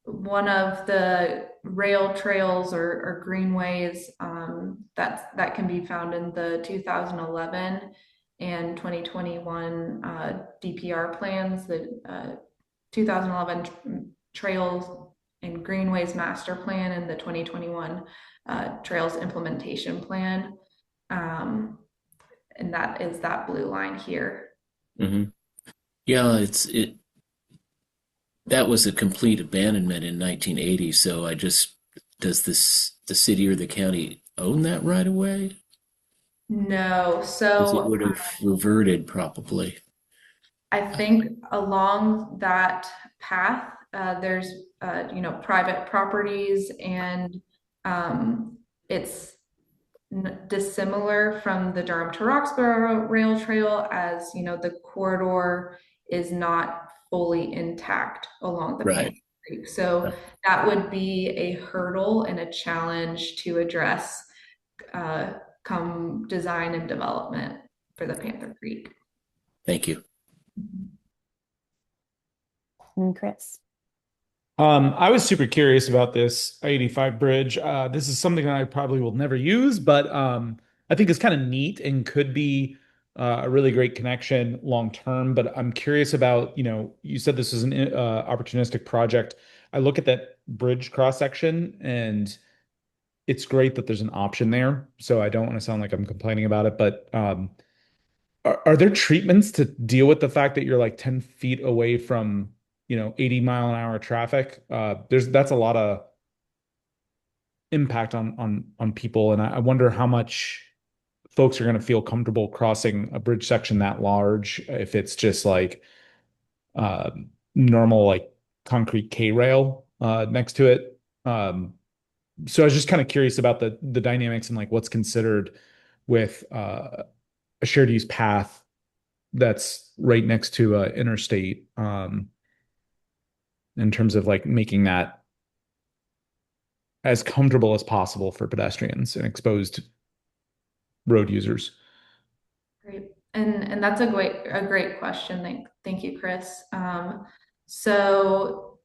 one of the rail trails or greenways that can be found in the 2011 and 2021 DPR plans, the 2011 Trails and Greenways Master Plan and the 2021 Trails Implementation Plan. And that is that blue line here. Mm-hmm. Yeah, that was a complete abandonment in 1980. So does the city or the county own that right away? No, Because it so would have reverted probably. I think along that path, there's private properties, and it's dissimilar from the Durham to Roxborough rail trail, as the corridor is not fully intact along the Right. Panther Creek. So that would be a hurdle and a challenge to address come design and development for the Panther Creek. Thank you. And Chris. I was super curious about this I-85 bridge. This is something that I probably will never use, but I think it's kind of neat and could be a really great connection long term. But I'm curious about, you said this is an opportunistic project. I look at that bridge cross section, and it's great that there's an option there. So I don't want to sound like I'm complaining about it, but are there treatments to deal with the fact that you're like 10 feet away from 80-mile-an-hour traffic? That's a lot of impact on people, and I wonder how much folks are going to feel comfortable crossing a bridge section that large if it's just like uh, normal like concrete K-rail next to it. So I was just kind of curious about the dynamics and like what's considered with a shared use path that's right next to interstate, in terms of like making that as comfortable as possible for pedestrians and exposed road users. Great. And that's a great question. Thank you, Chris. So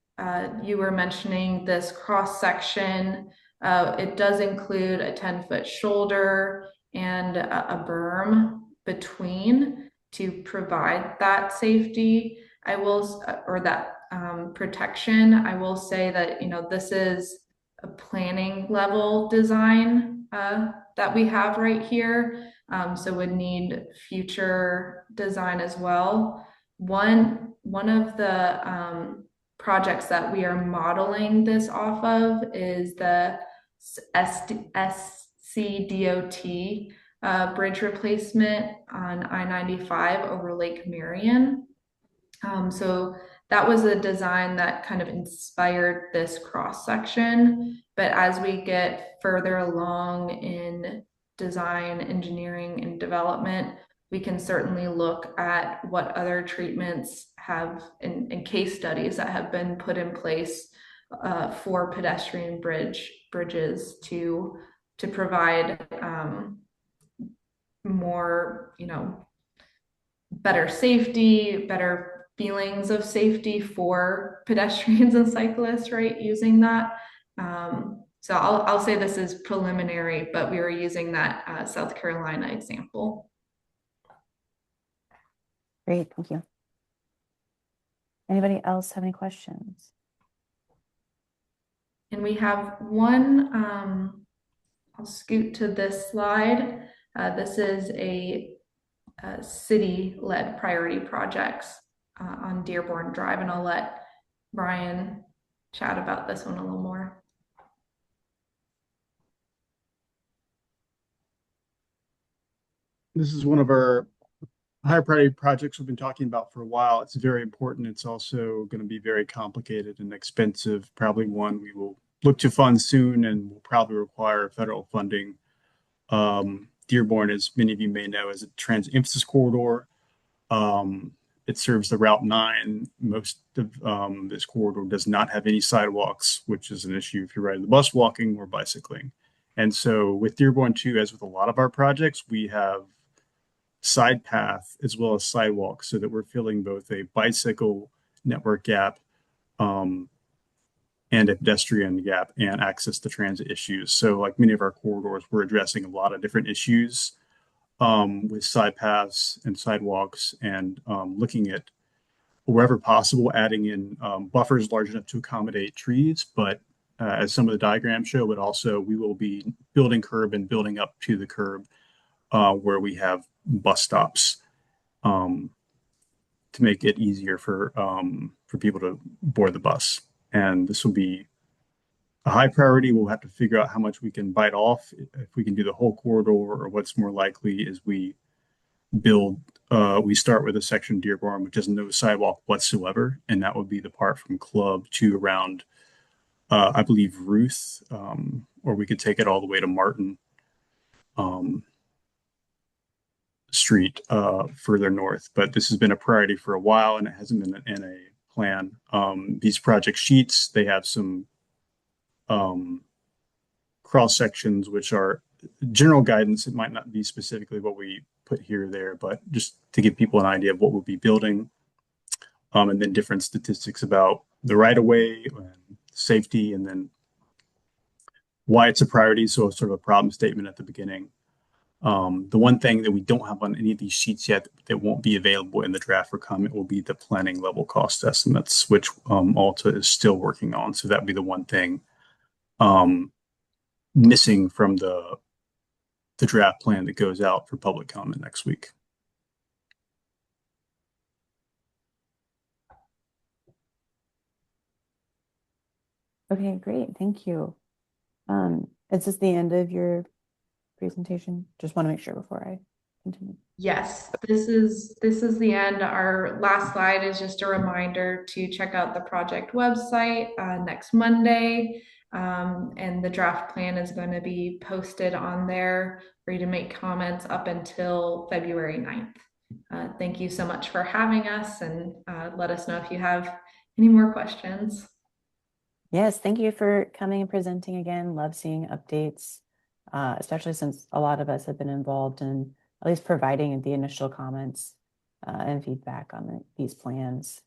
you were mentioning this cross section. It does include a 10-foot shoulder and a berm between to provide that safety. Or that protection. I will say that this is a planning level design that we have right here. So would need future design as well. One of the projects that we are modeling this off of is the SCDOT bridge replacement on I-95 over Lake Marion. So that was a design that kind of inspired this cross section. But as we get further along in design, engineering, and development, we can certainly look at what other treatments have and case studies that have been put in place for pedestrian bridges to provide more, better safety, better feelings of safety for pedestrians and cyclists, right? Using that. So I'll say this is preliminary, but we were using that South Carolina example. Great, thank you. Anybody else have any questions? And we have one, I'll scoot to this slide. This is a city-led priority projects on Dearborn Drive, and I'll let Brian chat about this one a little more. This is one of our high priority projects we've been talking about for a while. It's very important. It's also going to be very complicated and expensive, probably one we will look to fund soon and will probably require federal funding. Dearborn, as many of you may know, is a transit emphasis corridor. It serves the Route 9. Most of this corridor does not have any sidewalks, which is an issue if you're riding the bus, walking, or bicycling. And so with Dearborn 2, as with a lot of our projects, we have side path as well as sidewalks so that we're filling both a bicycle network gap and a pedestrian gap and access to transit issues. So like many of our corridors, we're addressing a lot of different issues with side paths and sidewalks and looking at wherever possible, adding in buffers large enough to accommodate trees. But as some of the diagrams show, but also we will be building curb and building up to the curb where we have bus stops to make it easier for people to board the bus. And this will be a high priority. We'll have to figure out how much we can bite off, if we can do the whole corridor, or what's more likely is we build. We start with a section of Dearborn which has no sidewalk whatsoever, and that would be the part from Club to around, I believe, Ruth, or we could take it all the way to Martin Street, further north. But this has been a priority for a while, and it hasn't been in a plan. These project sheets, they have some cross sections, which are general guidance. It might not be specifically what we put here or there, but just to give people an idea of what we'll be building. And then different statistics about the right of way and safety, and then why it's a priority. So sort of a problem statement at the beginning. The one thing that we don't have on any of these sheets yet that won't be available in the draft for comment will be the planning level cost estimates, which Alta is still working on. So that'd be the one thing missing from the draft plan that goes out for public comment next week. Okay, great. Thank you. Is this the end of your presentation? Just want to make sure before I continue. Yes, this is the end. Our last slide is just a reminder to check out the project website next Monday. And the draft plan is going to be posted on there for you to make comments up until February 9th. Thank you so much for having us, and let us know if you have any more questions. Yes, thank you for coming and presenting again. Love seeing updates, especially since a lot of us have been involved in at least providing the initial comments and feedback on these plans.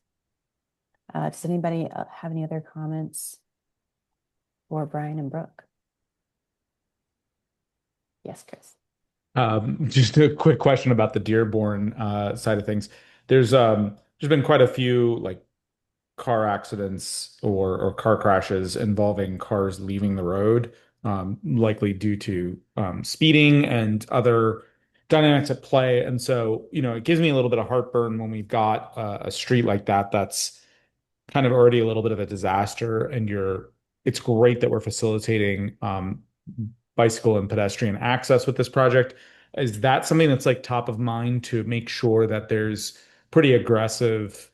Does anybody have any other comments for Brian and Brooke? Yes, Chris. Just a quick question about the Dearborn side of things. There's been quite a few like car accidents or car crashes involving cars leaving the road, likely due to speeding and other dynamics at play. And so, it gives me a little bit of heartburn when we've got a street like that that's kind of already a little bit of a disaster, and it's great that we're facilitating bicycle and pedestrian access with this project. Is that something that's like top of mind to make sure that there's pretty aggressive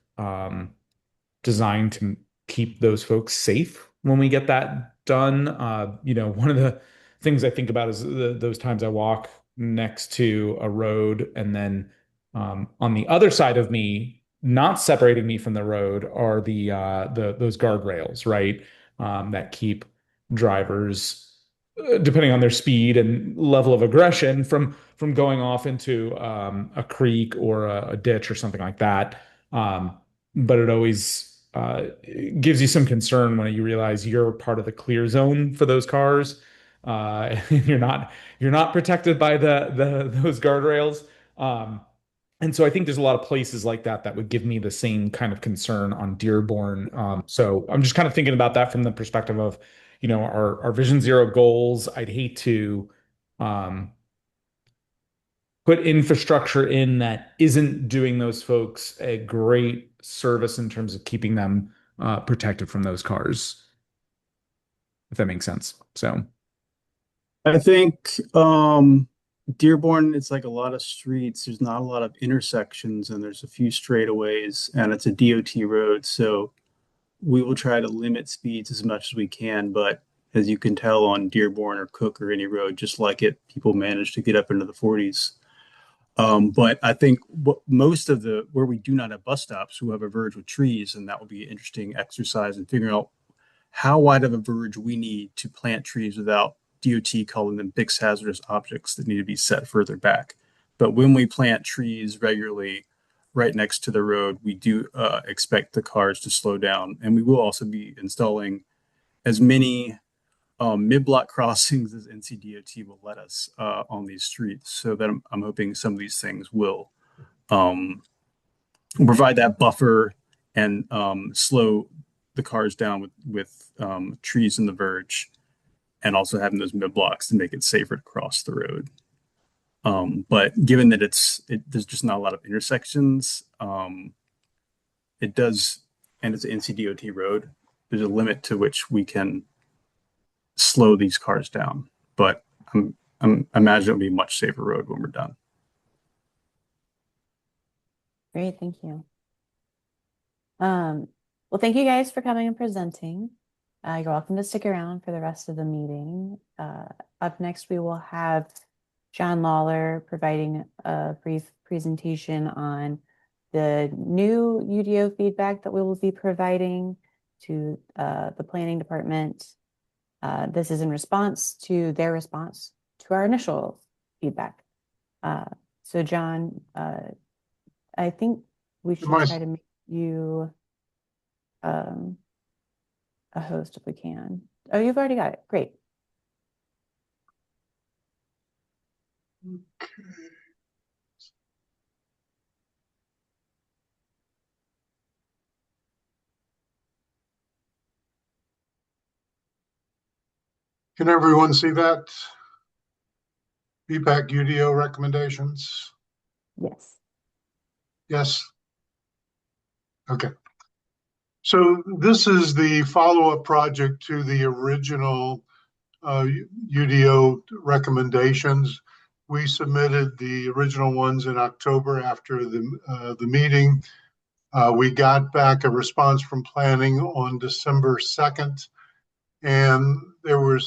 design to keep those folks safe when we get that done? One of the things I think about is those times I walk next to a road, and then on the other side of me, not separating me from the road, are those guardrails, right? That keep drivers, depending on their speed and level of aggression, from going off into a creek or a ditch or something like that. But it always gives you some concern when you realize you're part of the clear zone for those cars. You're not protected by those guardrails. And so I think there's a lot of places like that would give me the same kind of concern on Dearborn. So I'm just kind of thinking about that from the perspective of, our Vision Zero goals. I'd hate to put infrastructure in that isn't doing those folks a great service in terms of keeping them protected from those cars, if that makes sense. So I think Dearborn, it's like a lot of streets. There's not a lot of intersections, and there's a few straightaways, and it's a DOT road. So we will try to limit speeds as much as we can. But as you can tell on Dearborn or Cook or any road, just like it, people manage to get up into the 40s. But I think most of where we do not have bus stops, we have a verge with trees, and that will be an interesting exercise in figuring out how wide of a verge we need to plant trees without DOT calling them big hazardous objects that need to be set further back. But when we plant trees regularly right next to the road, we do expect the cars to slow down. And we will also be installing as many mid-block crossings as NCDOT will let us on these streets. So that I'm hoping some of these things will provide that buffer and slow the cars down with trees in the verge, and also having those mid blocks to make it safer to cross the road. But given that there's just not a lot of intersections, it does, and it's an NCDOT road, there's a limit to which we can slow these cars down. But I imagine it'll be a much safer road when we're done. Great, thank you. Well, thank you guys for coming and presenting. You're welcome to stick around for the rest of the meeting. Up next, we will have John Lawler providing a brief presentation on the new UDO feedback that we will be providing to the planning department. This is in response to their response to our initial feedback. So John, I think we should try to make you a host if we can. Oh, you've already got it. Great. Okay. Can everyone see that? BPAC UDO recommendations? Yes. Yes. Okay. So this is the follow-up project to the original UDO recommendations. We submitted the original ones in October after the meeting. We got back a response from planning on December 2nd, and the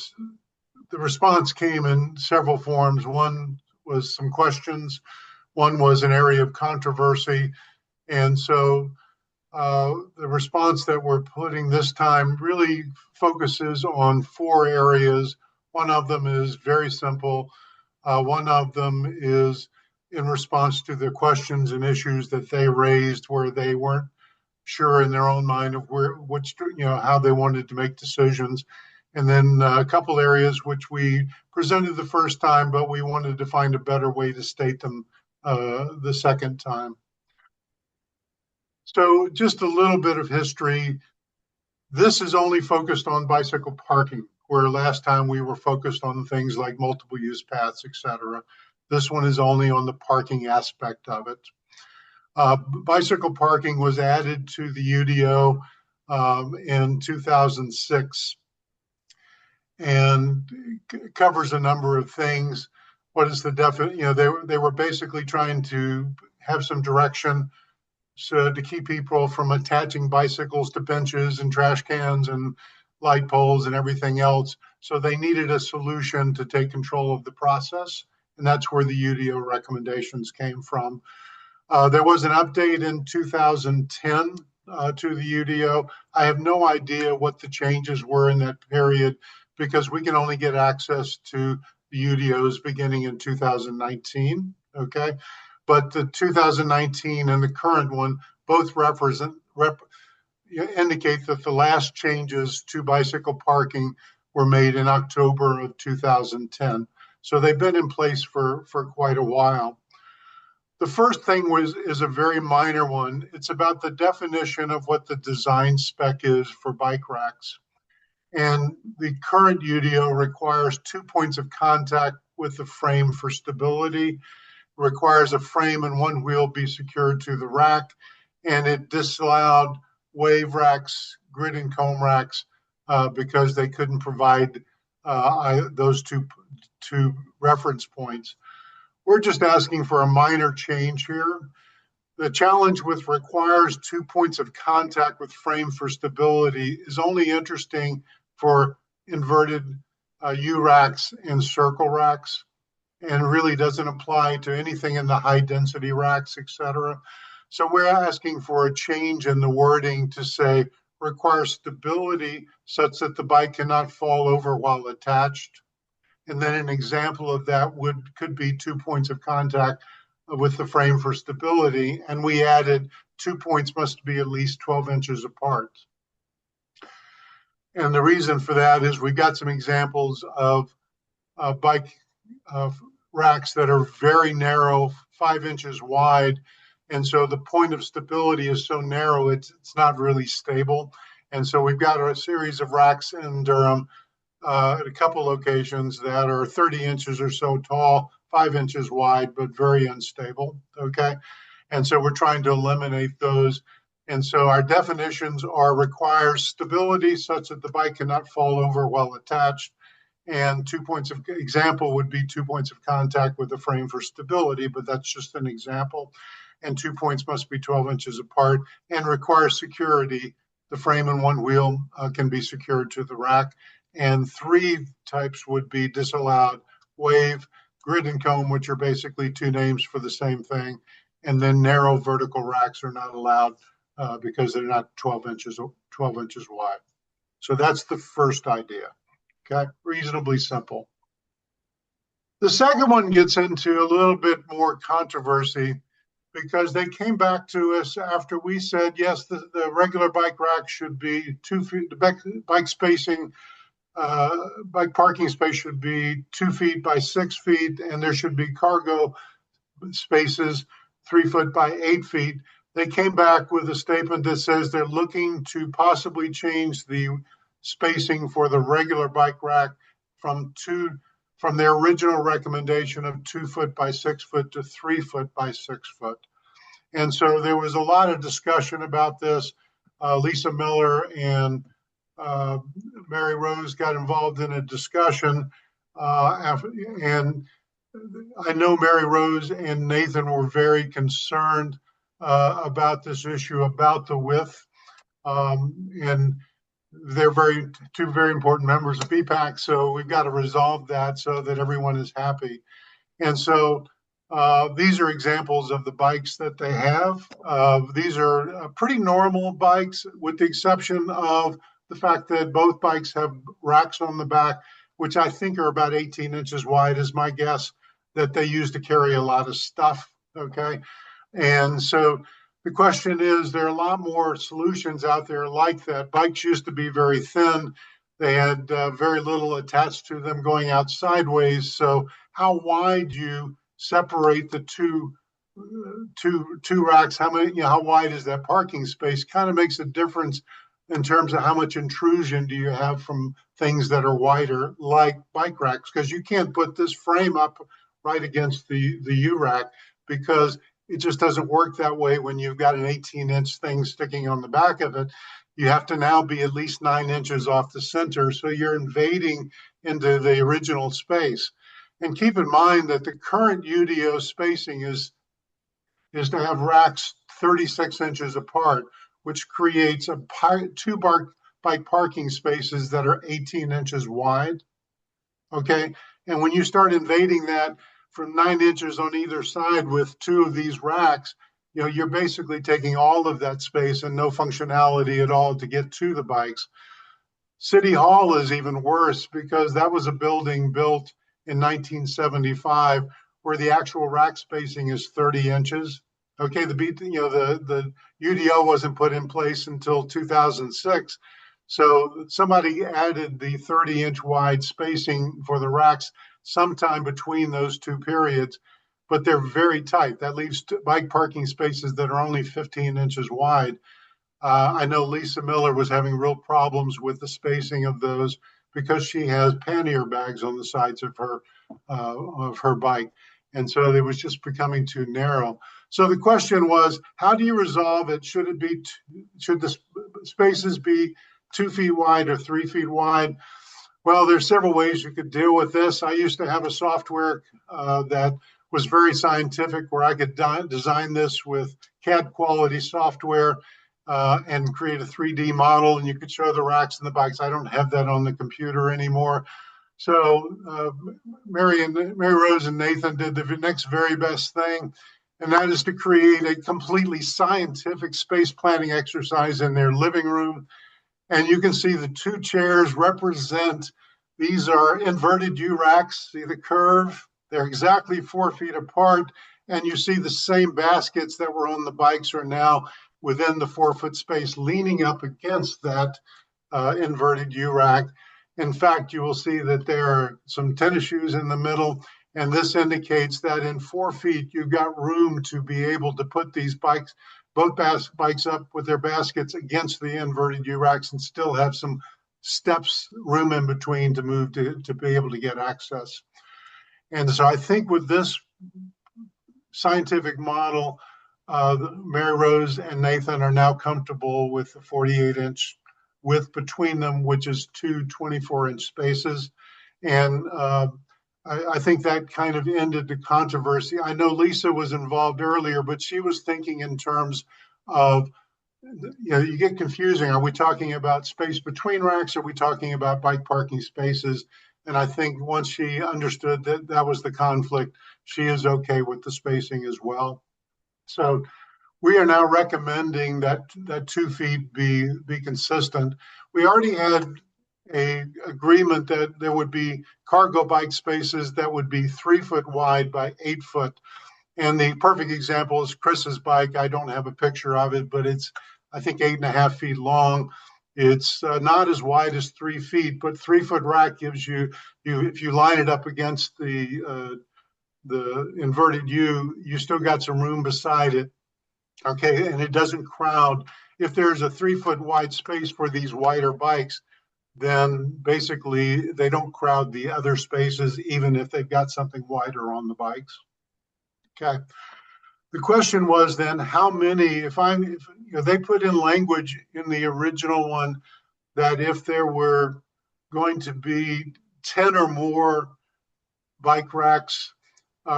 response came in several forms. One was some questions, one was an area of controversy, and so the response that we're putting this time really focuses on 4 areas. One of them is very simple. One of them is in response to the questions and issues that they raised where they weren't sure in their own mind of how they wanted to make decisions. And then a couple areas which we presented the first time, but we wanted to find a better way to state them the second time. So just a little bit of history. This is only focused on bicycle parking, where last time we were focused on things like multiple use paths, et cetera. This one is only on the parking aspect of it. Bicycle parking was added to the UDO in 2006 and covers a number of things. What is the definition? They were basically trying to have some direction to keep people from attaching bicycles to benches and trash cans and light poles and everything else. So they needed a solution to take control of the process. And that's where the UDO recommendations came from. There was an update in 2010 to the UDO. I have no idea what the changes were in that period because we can only get access to the UDOs beginning in 2019. Okay. But the 2019 and the current one both indicate that the last changes to bicycle parking were made in October of 2010. So they've been in place for quite a while. The first thing is a very minor one. It's about the definition of what the design spec is for bike racks. And the current UDO requires 2 points of contact with the frame for stability, requires a frame and one wheel be secured to the rack, and it disallowed wave racks, grid and comb racks, because they couldn't provide those two reference points. We're just asking for a minor change here. The challenge with requires 2 points of contact with frame for stability is only interesting for inverted U racks and circle racks, and really doesn't apply to anything in the high density racks, et cetera. So we're asking for a change in the wording to say requires stability such that the bike cannot fall over while attached. And then an example of that could be 2 points of contact with the frame for stability. And we added 2 points must be at least 12 inches apart. And the reason for that is we've got some examples of bike racks that are very narrow, 5 inches wide. And so the point of stability is so narrow, it's not really stable. And so we've got a series of racks in Durham at a couple locations that are 30 inches or so tall, 5 inches wide, but very unstable. Okay. And so we're trying to eliminate those. And so our definitions are requires stability such that the bike cannot fall over while attached. And 2 points of example would be 2 points of contact with the frame for stability, but that's just an example. and 2 points must be 12 inches apart, and require security. The frame and one wheel can be secured to the rack. And 3 types would be disallowed: wave, grid, and comb, which are basically 2 names for the same thing. And then narrow vertical racks are not allowed because they're not 12 inches wide. So that's the first idea. Okay, reasonably simple. The second one gets into a little bit more controversy because they came back to us after we said, yes, the regular bike rack should be 2 feet, the bike spacing, bike parking space should be 2 feet by 6 feet, and there should be cargo spaces 3 foot by 8 feet. They came back with a statement that says they're looking to possibly change the spacing for the regular bike rack from their original recommendation of 2 foot by 6 foot to 3 foot by 6 foot. And so there was a lot of discussion about this. Lisa Miller and Mary Rose got involved in a discussion, and I know Mary Rose and Nathan were very concerned about this issue, about the width. And they're two very important members of BPAC, so we've got to resolve that so that everyone is happy. And so these are examples of the bikes that they have. These are pretty normal bikes, with the exception of the fact that both bikes have racks on the back, which I think are about 18 inches wide, is my guess, that they use to carry a lot of stuff. Okay. And so the question is, there are a lot more solutions out there like that. Bikes used to be very thin. They had very little attached to them going out sideways. So how wide you separate the two racks, how wide is that parking space, kind of makes a difference in terms of how much intrusion do you have from things that are wider, like bike racks, because you can't put this frame up right against the U-rack, because it just doesn't work that way when you've got an 18-inch thing sticking on the back of it. You have to now be at least 9 inches off the center, so you're invading into the original space. And keep in mind that the current UDO spacing is to have racks 36 inches apart, which creates two bike parking spaces that are 18 inches wide. Okay, and when you start invading that from 9 inches on either side with 2 of these racks, you're basically taking all of that space and no functionality at all to get to the bikes. City Hall is even worse, because that was a building built in 1975 where the actual rack spacing is 30 inches. Okay, the UDO wasn't put in place until 2006. So somebody added the 30-inch wide spacing for the racks sometime between those 2 periods, but they're very tight. That leaves bike parking spaces that are only 15 inches wide. I know Lisa Miller was having real problems with the spacing of those because she has pannier bags on the sides of her bike. And so it was just becoming too narrow. So the question was, how do you resolve it? Should the spaces be 2 feet wide or 3 feet wide? Well, there's several ways you could deal with this. I used to have a software that was very scientific, where I could design this with CAD quality software and create a 3D model, and you could show the racks and the bikes. I don't have that on the computer anymore. So Mary Rose and Nathan did the next very best thing, and that is to create a completely scientific space planning exercise in their living room. And you can see the 2 chairs represent, these are inverted U-racks. See the curve? They're exactly 4 feet apart. And you see the same baskets that were on the bikes are now within the 4-foot space, leaning up against that inverted U-rack. In fact, you will see that there are some tennis shoes in the middle, and this indicates that in 4 feet, you've got room to be able to put these both bikes up with their baskets against the inverted U-racks and still have some steps, room in between to move to be able to get access. And so I think with this scientific model, Mary Rose and Nathan are now comfortable with the 48-inch width between them, which is 2 24-inch spaces. And I think that kind of ended the controversy. I know Lisa was involved earlier, but she was thinking in terms of, you get confusing. Are we talking about space between racks? Are we talking about bike parking spaces? And I think once she understood that that was the conflict, she is okay with the spacing as well. So we are now recommending that 2 feet be consistent. We already had a agreement that there would be cargo bike spaces that would be 3 foot wide by 8 foot. And the perfect example is Chris's bike. I don't have a picture of it, but it's, I think, 8.5 feet long. It's not as wide as 3 feet, but 3 foot rack gives you if you line it up against the inverted U, you still got some room beside it. Okay, and it doesn't crowd. If there's a 3 foot wide space for these wider bikes, then basically they don't crowd the other spaces, even if they've got something wider on the bikes. Okay. The question was then how many, if they put in language in the original one that if there were going to be 10 or more bike racks, 10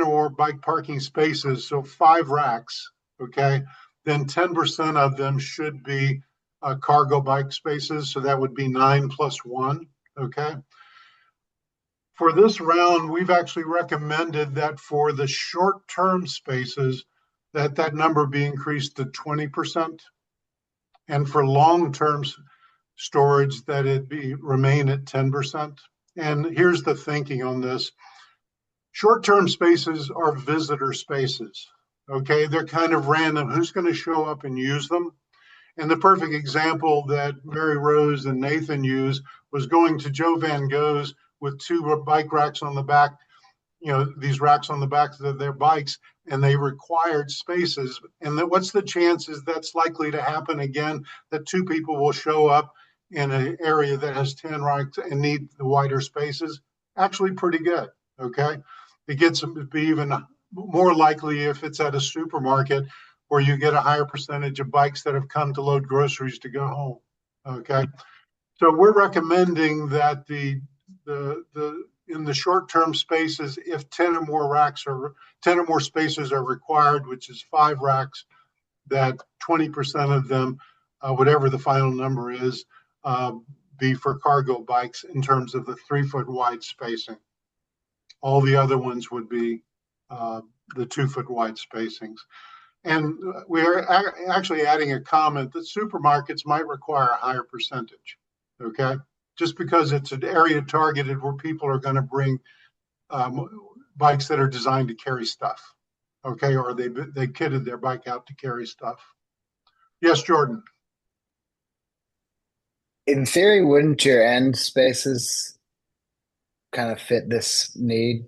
or more bike parking spaces, so 5 racks, okay, then 10% of them should be cargo bike spaces. So that would be 9 plus 1, okay? For this round, we've actually recommended that for the short-term spaces, that number be increased to 20%. And for long-term storage, that it remain at 10%. And here's the thinking on this. Short-term spaces are visitor spaces, okay? They're kind of random. Who's going to show up and use them? And the perfect example that Mary Rose and Nathan used was going to Joe Van Gogh's with 2 bike racks on the back, these racks on the back of their bikes, and they required spaces. And what's the chances that's likely to happen again, that 2 people will show up in an area that has 10 racks and need the wider spaces? Actually pretty good, okay? It gets to be even more likely if it's at a supermarket where you get a higher percentage of bikes that have come to load groceries to go home, okay? So we're recommending that in the short-term spaces, if 10 or more spaces are required, which is 5 racks, that 20% of them, whatever the final number is, be for cargo bikes in terms of the 3-foot wide spacing. All the other ones would be the 2-foot wide spacings. And we're actually adding a comment that supermarkets might require a higher percentage, okay? Just because it's an area targeted where people are going to bring bikes that are designed to carry stuff, okay? Or they kitted their bike out to carry stuff. Yes, Jordan. In theory, wouldn't your end spaces kind of fit this need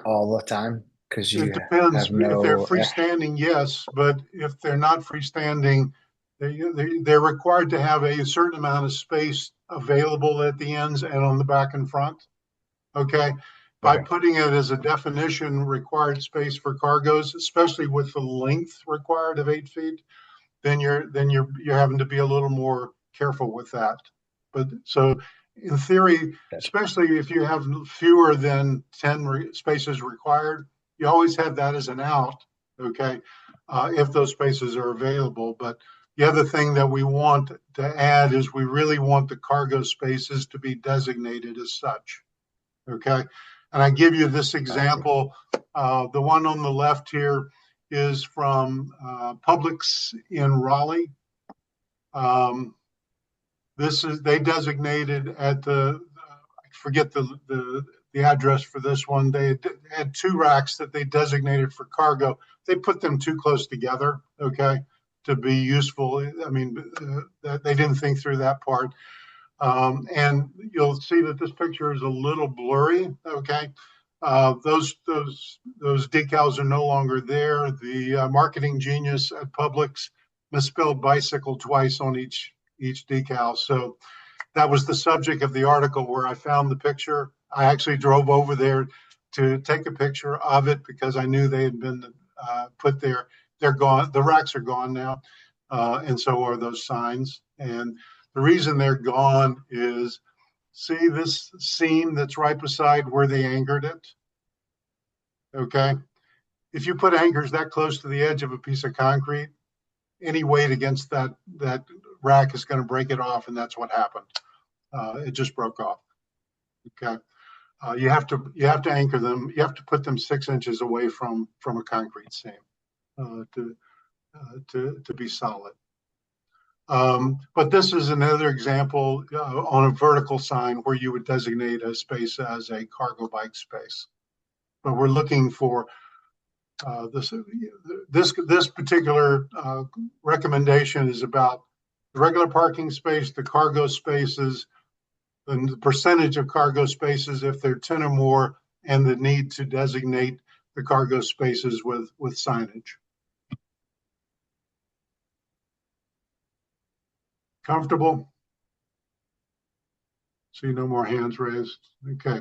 all the time? Because you it depends. have no. If they're freestanding, yes, but if they're not freestanding, they're required to have a certain amount of space available at the ends and on the back and front. Okay. By putting it as a definition, required space for cargos, especially with the length required of 8 feet, then you're having to be a little more careful with that. But so in theory, especially if you have fewer than 10 spaces required, you always have that as an out, okay, if those spaces are available. But the other thing that we want to add is we really want the cargo spaces to be designated as such, okay? And I give you this example. The one on the left here is from Publix in Raleigh. They designated at I forget the address for this one. They had 2 racks that they designated for cargo. They put them too close together, okay, to be useful. I mean, they didn't think through that part. And you'll see that this picture is a little blurry, okay. Those decals are no longer there. The marketing genius at Publix misspelled bicycle twice on each decal. So that was the subject of the article where I found the picture. I actually drove over there to take a picture of it because I knew they had been put there. They're gone. The racks are gone now, and so are those signs. And the reason they're gone is See this seam that's right beside where they anchored it? Okay. If you put anchors that close to the edge of a piece of concrete, any weight against that rack is going to break it off, and that's what happened. It just broke off. Okay. You have to anchor them. You have to put them 6 inches away from a concrete seam to be solid. But this is another example on a vertical sign where you would designate a space as a cargo bike space. But we're looking for this particular recommendation is about the regular parking space, the cargo spaces, and the percentage of cargo spaces if they're 10 or more, and the need to designate the cargo spaces with signage. Comfortable? See no more hands raised. Okay.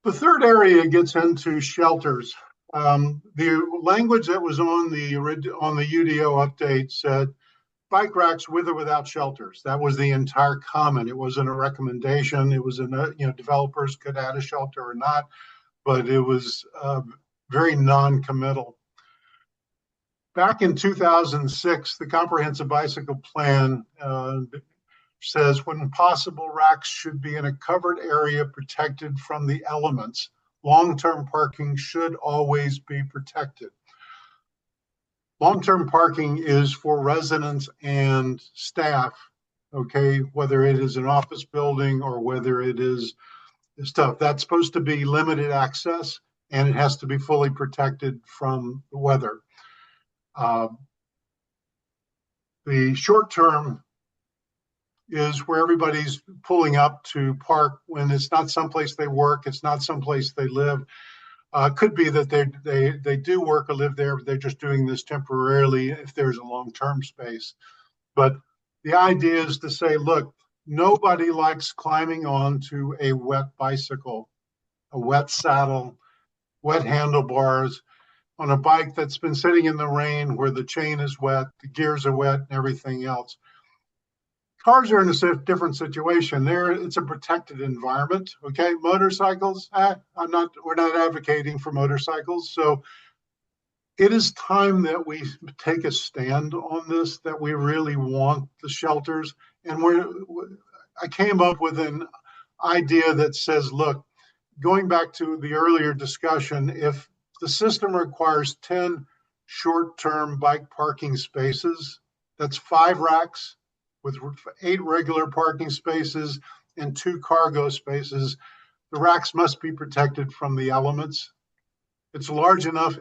The third area gets into shelters. The language that was on the UDO update said bike racks with or without shelters. That was the entire comment. It wasn't a recommendation. It was developers could add a shelter or not, but it was very non-committal. Back in 2006, the Comprehensive Bicycle Plan says when possible, racks should be in a covered area protected from the elements. Long-term parking should always be protected. Long-term parking is for residents and staff, okay, whether it is an office building or whether it is stuff. That's supposed to be limited access, and it has to be fully protected from the weather. The short term is where everybody's pulling up to park when it's not someplace they work, it's not someplace they live. Could be that they do work or live there, but they're just doing this temporarily if there's a long-term space. But the idea is to say, look, nobody likes climbing onto a wet bicycle, a wet saddle, wet handlebars, on a bike that's been sitting in the rain where the chain is wet, the gears are wet, and everything else. Cars are in a different situation. It's a protected environment. Okay, motorcycles. We're not advocating for motorcycles. So it is time that we take a stand on this. That we really want the shelters, and I came up with an idea that says, look, going back to the earlier discussion, if the system requires 10 short-term bike parking spaces, that's 5 racks with 8 regular parking spaces and 2 cargo spaces. The racks must be protected from the elements. It's a large enough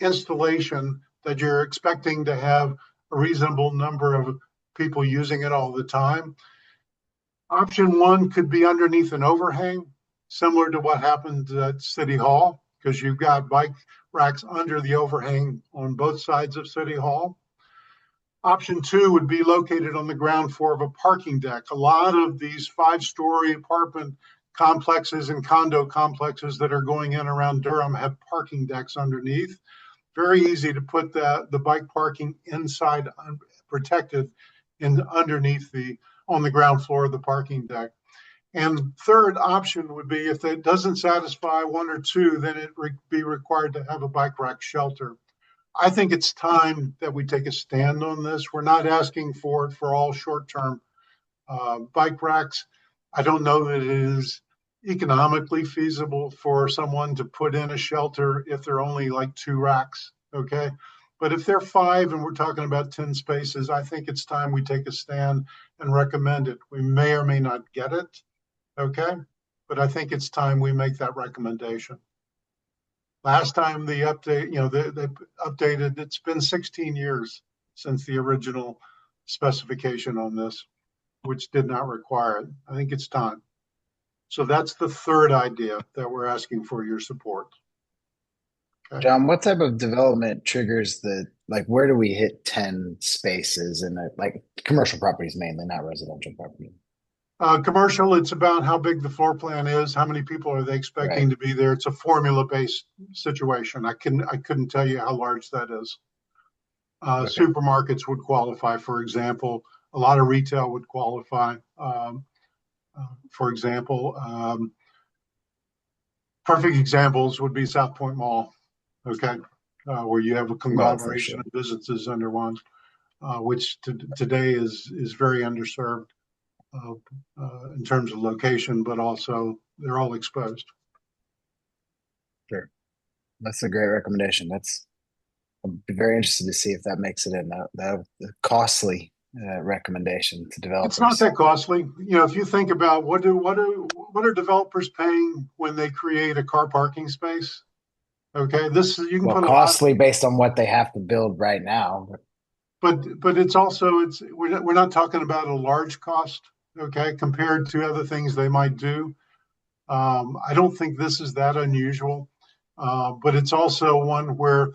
installation that you're expecting to have a reasonable number of people using it all the time. Option 1 could be underneath an overhang, similar to what happened at City Hall, because you've got bike racks under the overhang on both sides of City Hall. Option 2 would be located on the ground floor of a parking deck. A lot of these 5-story apartment complexes and condo complexes that are going in around Durham have parking decks underneath. Very easy to put the bike parking inside protected and underneath on the ground floor of the parking deck. And third option would be if it doesn't satisfy 1 or 2, then it would be required to have a bike rack shelter. I think it's time that we take a stand on this. We're not asking for it for all short-term bike racks. I don't know that it is economically feasible for someone to put in a shelter if they're only like 2 racks, okay? But if they're 5 and we're talking about 10 spaces, I think it's time we take a stand and recommend it. We may or may not get it, okay? But I think it's time we make that recommendation. Last time the update, they updated, it's been 16 years since the original specification on this, which did not require it. I think it's time. So that's the third idea that we're asking for your support. Okay. John, what type of development triggers where do we hit 10 spaces in commercial properties mainly, not residential property? Commercial, it's about how big the floor plan is, how many people are they expecting to be there. It's a formula-based situation. I couldn't tell you how large that is. Supermarkets would qualify, for example. A lot of retail would qualify. For example, perfect examples would be South Point Mall, okay, where you have a Oh, for conglomeration sure. of businesses under one, which today is very underserved in terms of location, but also they're all exposed. Sure. That's a great recommendation. I'll be very interested to see if that makes it in. That costly recommendation to It's not developers. that costly. You know, if you think about what are developers paying when they create a car parking space? Okay, you can Well, put a lot, costly based on what they have to build right now. but it's also we're not talking about a large cost, okay, compared to other things they might do. I don't think this is that unusual, but it's also one where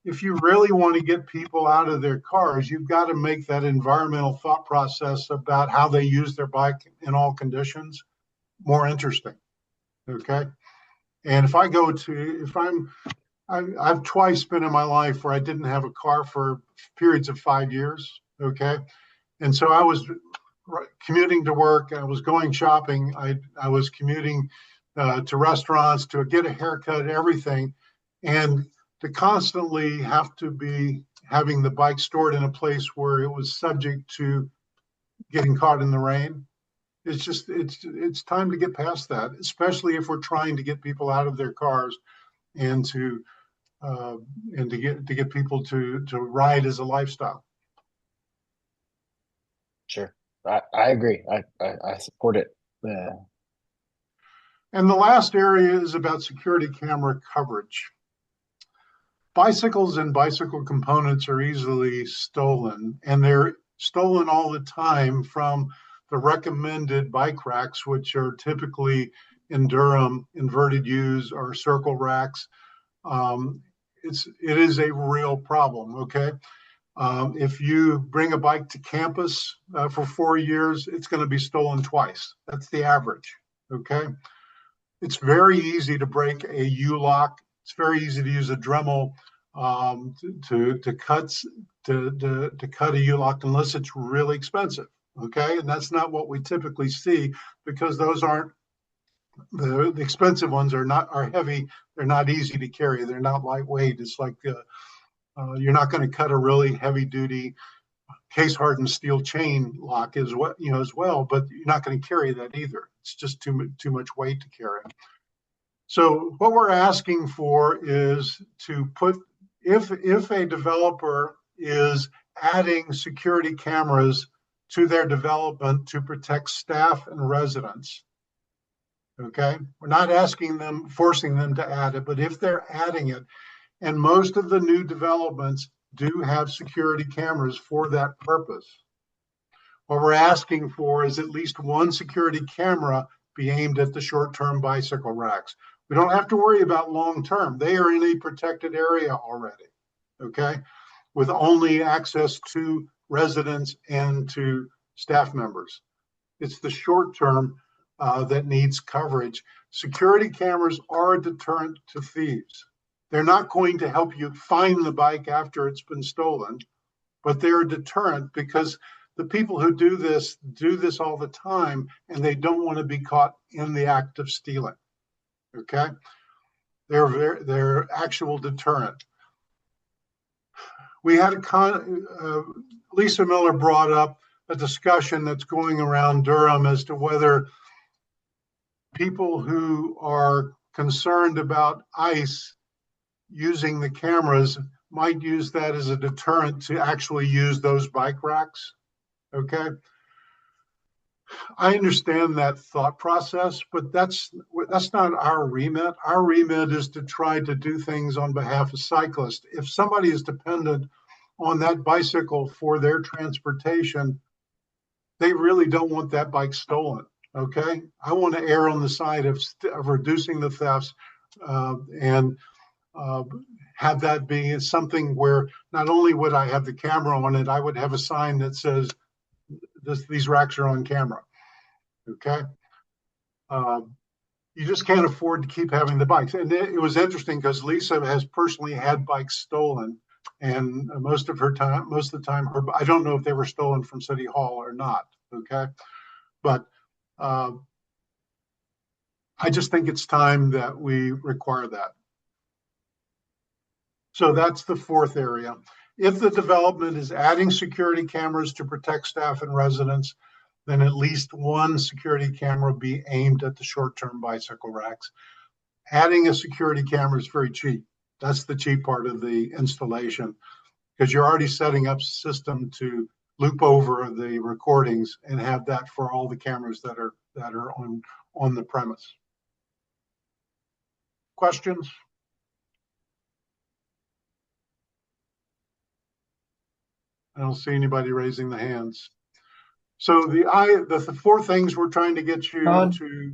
if you really want to get people out of their cars, you've got to make that environmental thought process about how they use their bike in all conditions more interesting. Okay. And I've twice been in my life where I didn't have a car for periods of 5 years. Okay. And so I was commuting to work. I was going shopping. I was commuting to restaurants to get a haircut, everything. And to constantly have to be having the bike stored in a place where it was subject to getting caught in the rain. It's time to get past that, especially if we're trying to get people out of their cars and to get people to ride as a lifestyle. Sure. I agree. I support it. And the last area is about security camera coverage. Bicycles and bicycle components are easily stolen, and they're stolen all the time from the recommended bike racks, which are typically in Durham, inverted U's or circle racks. It is a real problem, okay? If you bring a bike to campus for 4 years, it's going to be stolen twice. That's the average, okay? It's very easy to break a U-lock. It's very easy to use a Dremel to cut a U-lock unless it's really expensive, okay? And that's not what we typically see because those aren't the expensive ones are heavy. They're not easy to carry. They're not lightweight. It's like you're not going to cut a really heavy duty case hardened steel chain lock as well, but you're not going to carry that either. It's just too much weight to carry. So what we're asking for is to put, if a developer is adding security cameras to their development to protect staff and residents, okay, we're not forcing them to add it, but if they're adding it, and most of the new developments do have security cameras for that purpose. What we're asking for is at least one security camera be aimed at the short-term bicycle racks. We don't have to worry about long-term. They are in a protected area already, okay, with only access to residents and to staff members. It's the short-term that needs coverage. Security cameras are a deterrent to thieves. They're not going to help you find the bike after it's been stolen, but they're a deterrent because the people who do this all the time, and they don't want to be caught in the act of stealing. Okay, they're actual deterrent. We had Lisa Miller brought up a discussion that's going around Durham as to whether people who are concerned about ICE using the cameras might use that as a deterrent to actually use those bike racks. Okay. I understand that thought process, but that's not our remit. Our remit is to try to do things on behalf of cyclists. If somebody is dependent on that bicycle for their transportation, they really don't want that bike stolen. Okay. I want to err on the side of reducing the thefts and have that be something where not only would I have the camera on it, I would have a sign that says these racks are on camera. Okay. You just can't afford to keep having the bikes. And it was interesting because Lisa has personally had bikes stolen, and most of the time, I don't know if they were stolen from City Hall or not. Okay. But I just think it's time that we require that. So that's the fourth area. If the development is adding security cameras to protect staff and residents, then at least one security camera be aimed at the short-term bicycle racks. Adding a security camera is very cheap. That's the cheap part of the installation, because you're already setting up a system to loop over the recordings and have that for all the cameras that are on the premise. Questions? I don't see anybody raising the hands. So the four things we're trying to get you to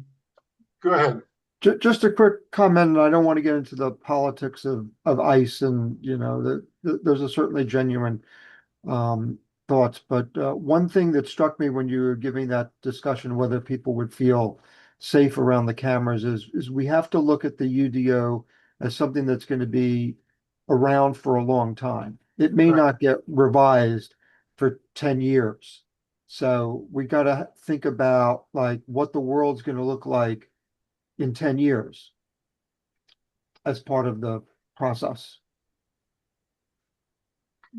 go ahead. Just a quick comment, and I don't want to get into the politics of ICE, and there's a certainly genuine thoughts, but one thing that struck me when you were giving that discussion whether people would feel safe around the cameras is we have to look at the UDO as something that's going to be around for a long time. It may not get revised for 10 years. So we got to think about like what the world's going to look like in 10 years as part of the process.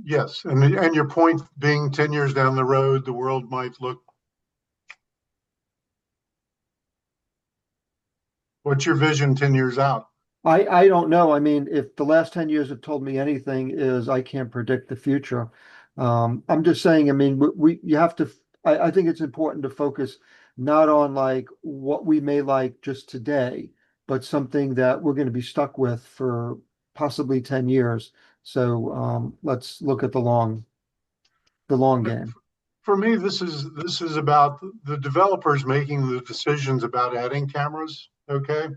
Yes, and your point being 10 years down the road, the world might look. What's your vision 10 years out? I don't know. I mean, if the last 10 years have told me anything, is I can't predict the future. I'm just saying, I mean, you have to, I think it's important to focus not on like what we may like just today, but something that we're going to be stuck with for possibly 10 years. So let's look at the long game. For me, this is about the developers making the decisions about adding cameras, okay?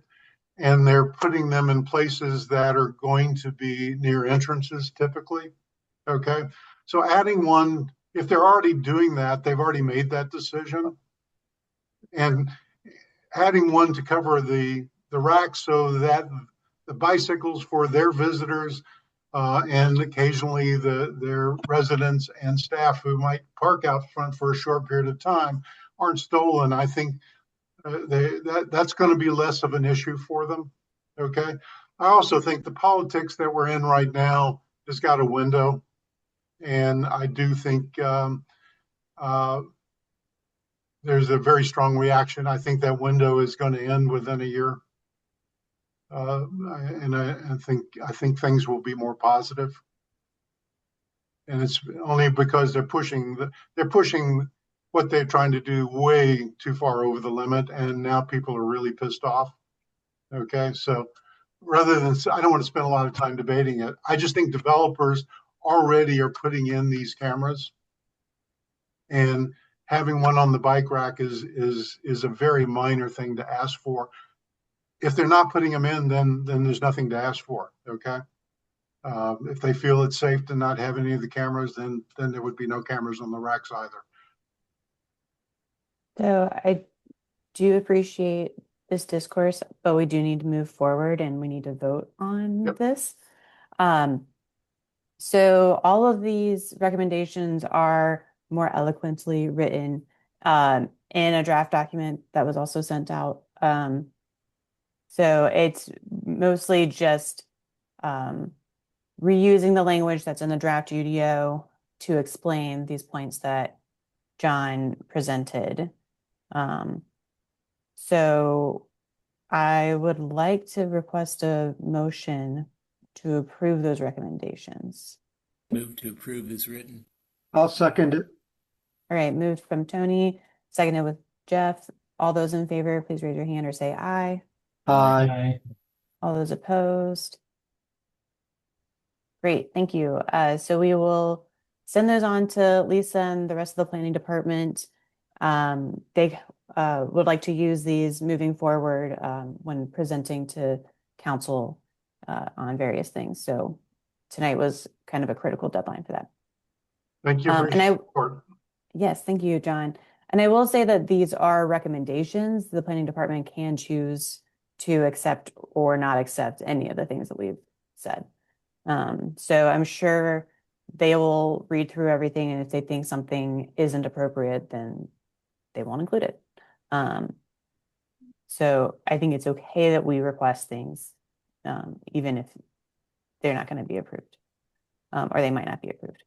And they're putting them in places that are going to be near entrances typically, okay? So adding one, if they're already doing that, they've already made that decision. And adding one to cover the rack so that the bicycles for their visitors and occasionally their residents and staff who might park out front for a short period of time aren't stolen. I think that's going to be less of an issue for them. Okay. I also think the politics that we're in right now has got a window, and I do think there's a very strong reaction. I think that window is going to end within a year. And I think things will be more positive. And it's only because they're pushing what they're trying to do way too far over the limit, and now people are really pissed off. Okay, so rather than, I don't want to spend a lot of time debating it. I just think developers already are putting in these cameras, and having one on the bike rack is a very minor thing to ask for. If they're not putting them in, then there's nothing to ask for. Okay. If they feel it's safe to not have any of the cameras, then there would be no cameras on the racks either. So I do appreciate this discourse, but we do need to move forward and we need to vote on this. So all of these recommendations are more eloquently written in a draft document that was also sent out. So it's mostly just reusing the language that's in the draft UDO to explain these points that John presented. So I would like to request a motion to approve those recommendations. Move to approve as written. I'll second it. All right, moved from Tony, seconded with Jeff. All those in favor, please raise your hand or say aye. Aye. All those opposed? Great, thank you. So we will send those on to Lisa and the rest of the planning department. They would like to use these moving forward when presenting to council on various things. So tonight was kind of a critical deadline for that. Thank you for your support. Yes, thank you, John. And I will say that these are recommendations. The planning department can choose to accept or not accept any of the things that we've said. So I'm sure they will read through everything, and if they think something isn't appropriate, then they won't include it. So I think it's okay that we request things, even if they're not going to be approved, or they might not be approved.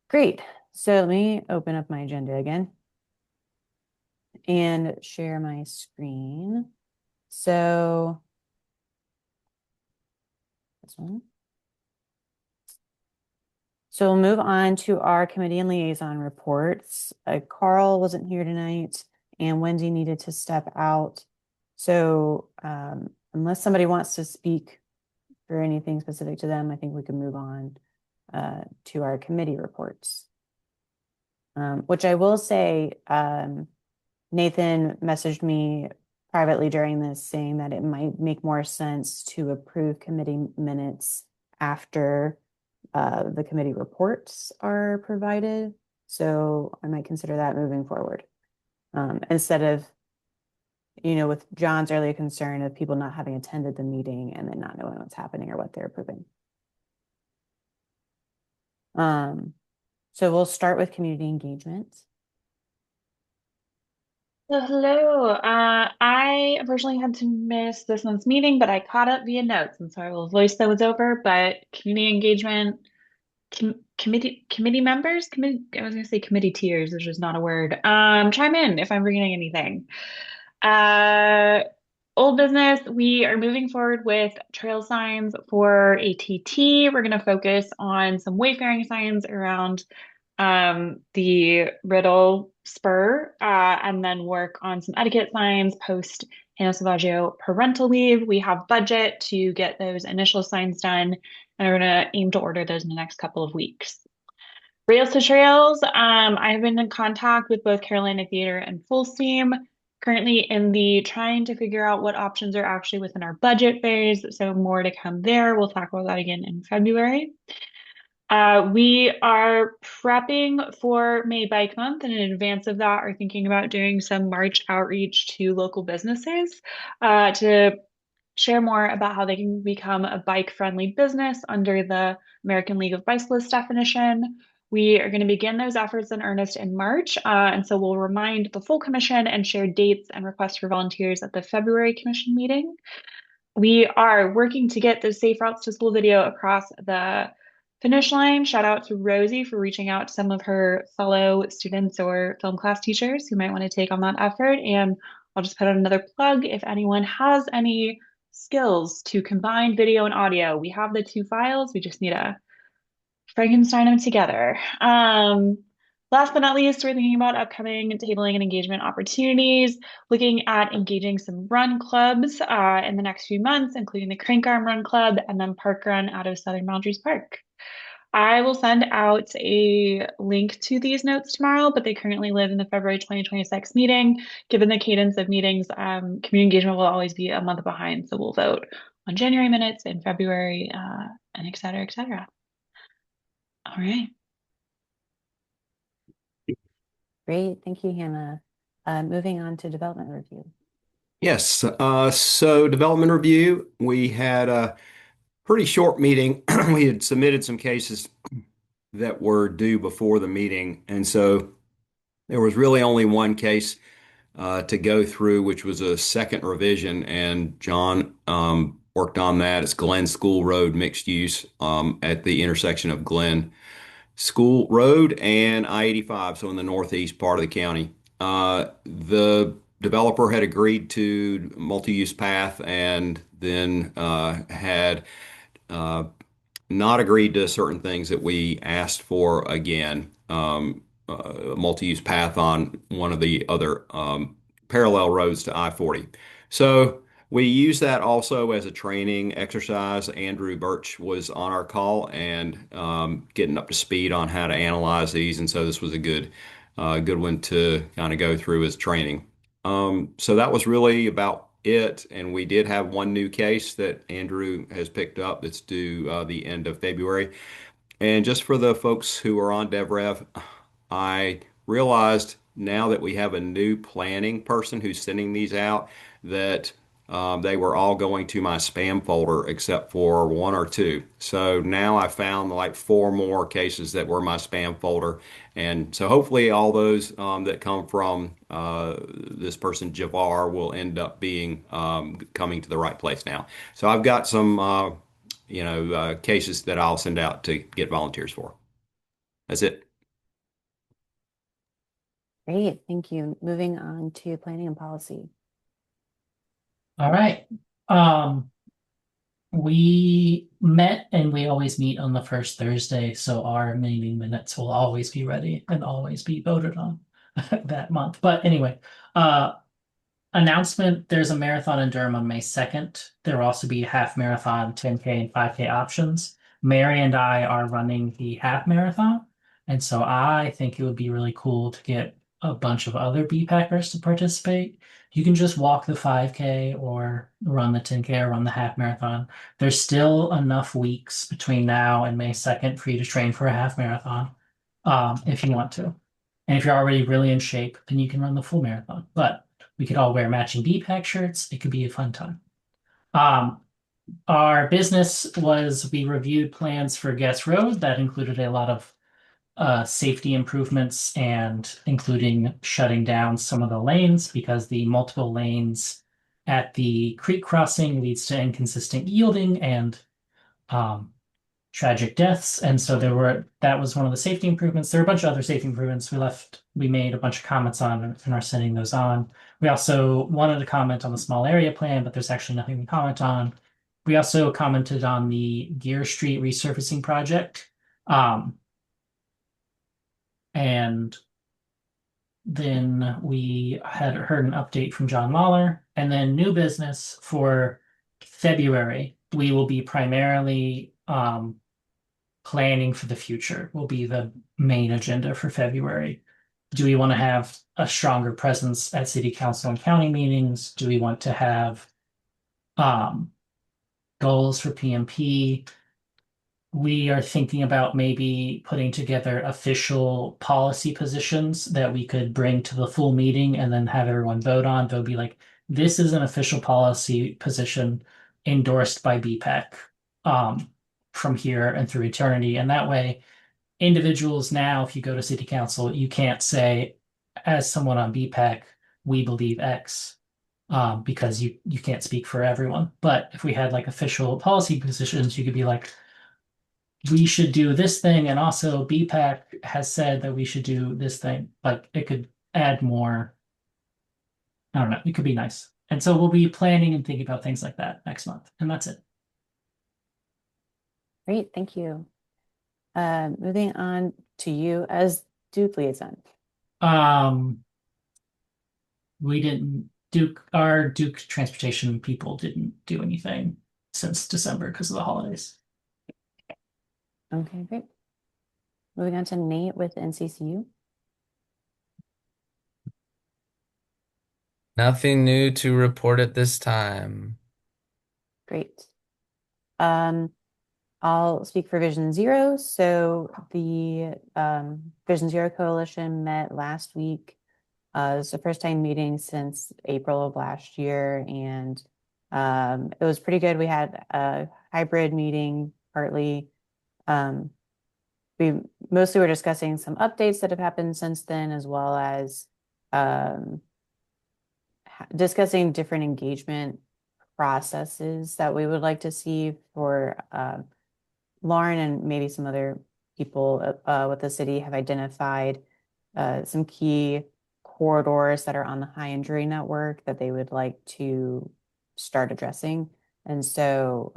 Great. So let me open up my agenda again and share my screen. So this one. So we'll move on to our committee and liaison reports. Carl wasn't here tonight and Wendy needed to step out. So unless somebody wants to speak for anything specific to them, I think we can move on to our committee reports. Which I will say, Nathan messaged me privately during this saying that it might make more sense to approve committee minutes after the committee reports are provided. So I might consider that moving forward. Instead of, with John's earlier concern of people not having attended the meeting and then not knowing what's happening or what they're approving. So we'll start with community engagement. So hello. I unfortunately had to miss this month's meeting, but I caught up via notes, and so I will voice those over. But community engagement committee members, I was gonna say committee tiers, which is not a word. Chime in if I'm forgetting anything. Old business, we are moving forward with trail signs for ATT. We're going to focus on some wayfaring signs around the Riddle Spur, and then work on some etiquette signs post Hannah Savaggio parental leave. We have budget to get those initial signs done, and we're going to aim to order those in the next couple of weeks. Rails to Trails, I've been in contact with both Carolina Theater and Full Steam, currently in the trying to figure out what options are actually within our budget phase. So more to come there. We'll talk about that again in February. We are prepping for May Bike Month, and in advance of that, are thinking about doing some March outreach to local businesses to share more about how they can become a bike-friendly business under the American League of Bicyclists definition. We are going to begin those efforts in earnest in March, and so we'll remind the full commission and share dates and requests for volunteers at the February commission meeting. We are working to get the Safe Routes to School video across the finish line. Shout out to Rosie for reaching out to some of her fellow students or film class teachers who might want to take on that effort. And I'll just put out another plug. If anyone has any skills to combine video and audio, we have the two files. We just need to Frankenstein them together. Last but not least, we're thinking about upcoming tabling and engagement opportunities, looking at engaging some run clubs in the next few months, including the Crank Arm Run Club and then Park Run out of Southern Boundaries Park. I will send out a link to these notes tomorrow, but they currently live in the February 2026 meeting. Given the cadence of meetings, community engagement will always be a month behind, so we'll vote on January minutes in February, and et cetera, et cetera. All right. Great. Thank you, Hannah. Moving on to development review. Yes. So development review, we had a pretty short meeting. We had submitted some cases that were due before the meeting. And so there was really only one case to go through, which was a second revision. And John worked on that. It's Glen School Road mixed use at the intersection of Glen School Road and I-85, so in the northeast part of the county. The developer had agreed to multi-use path and then had not agreed to certain things that we asked for again. Multi-use path on one of the other parallel roads to I-40. So we use that also as a training exercise. Andrew Birch was on our call and getting up to speed on how to analyze these, and so this was a good one to kind of go through as training. So that was really about it, and we did have one new case that Andrew has picked up that's due the end of February. And just for the folks who are on DevRev, I realized now that we have a new planning person who's sending these out that they were all going to my spam folder except for one or two. So now I found like 4 more cases that were my spam folder, And so hopefully all those that come from this person, Javar, will end up being coming to the right place now. So I've got some, cases that I'll send out to get volunteers for. That's it. Great, thank you. Moving on to planning and policy. All right. We met and we always meet on the first Thursday, so our meeting minutes will always be ready and always be voted on that month. But anyway, announcement, there's a marathon in Durham on May 2nd. There will also be a half marathon, 10K and 5K options. Mary and I are running the half marathon. And so I think it would be really cool to get a bunch of other BPACers to participate. You can just walk the 5K or run the 10K or run the half marathon. There's still enough weeks between now and May 2nd for you to train for a half marathon, if you want to. And if you're already really in shape, then you can run the full marathon. But we could all wear matching BPAC shirts. It could be a fun time. Our business was we reviewed plans for Guest Road that included a lot of safety improvements and including shutting down some of the lanes because the multiple lanes at the creek crossing leads to inconsistent yielding and tragic deaths. And so that was one of the safety improvements. There were a bunch of other safety improvements we made a bunch of comments on and are sending those on. We also wanted to comment on the small area plan, but there's actually nothing to comment on. We also commented on the Gear Street resurfacing project. And then we had heard an update from John Mahler. And then new business for February, we will be primarily planning for the future will be the main agenda for February. Do we want to have a stronger presence at city council and county meetings? Do we want to have goals for PMP? We are thinking about maybe putting together official policy positions that we could bring to the full meeting and then have everyone vote on. They'll be like, this is an official policy position endorsed by BPAC from here and through eternity. And that way, individuals now, if you go to city council, you can't say, as someone on BPAC, we believe X. Because you can't speak for everyone. But if we had like official policy positions, you could be like, we should do this thing, and also BPAC has said that we should do this thing. Like it could add more. I don't know. It could be nice. And so we'll be planning and thinking about things like that next month. And that's it. Great, thank you. Moving on to you as Duke liaison. Our Duke transportation people didn't do anything since December because of the holidays. Okay, great. Moving on to Nate with NCCU. Nothing new to report at this time. Great. I'll speak for Vision Zero. So the Vision Zero Coalition met last week. It was the first time meeting since April of last year, and it was pretty good. We had a hybrid meeting partly. We mostly were discussing some updates that have happened since then, as well as discussing different engagement processes that we would like to see for Lauren and maybe some other people with the city have identified some key corridors that are on the high injury network that they would like to start addressing. And so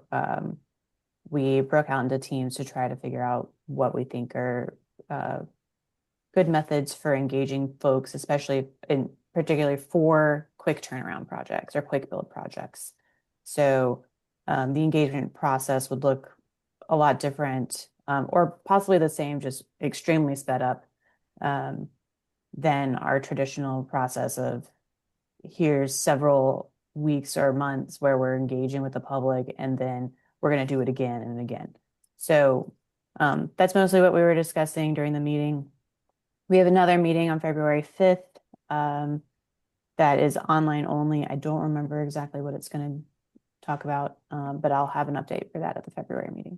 we broke out into teams to try to figure out what we think are good methods for engaging folks, especially particularly for quick turnaround projects or quick build projects. So the engagement process would look a lot different or possibly the same, just extremely sped up than our traditional process of here's several weeks or months where we're engaging with the public and then we're going to do it again and again. So that's mostly what we were discussing during the meeting. We have another meeting on February 5th that is online only. I don't remember exactly what it's going to talk about, but I'll have an update for that at the February meeting.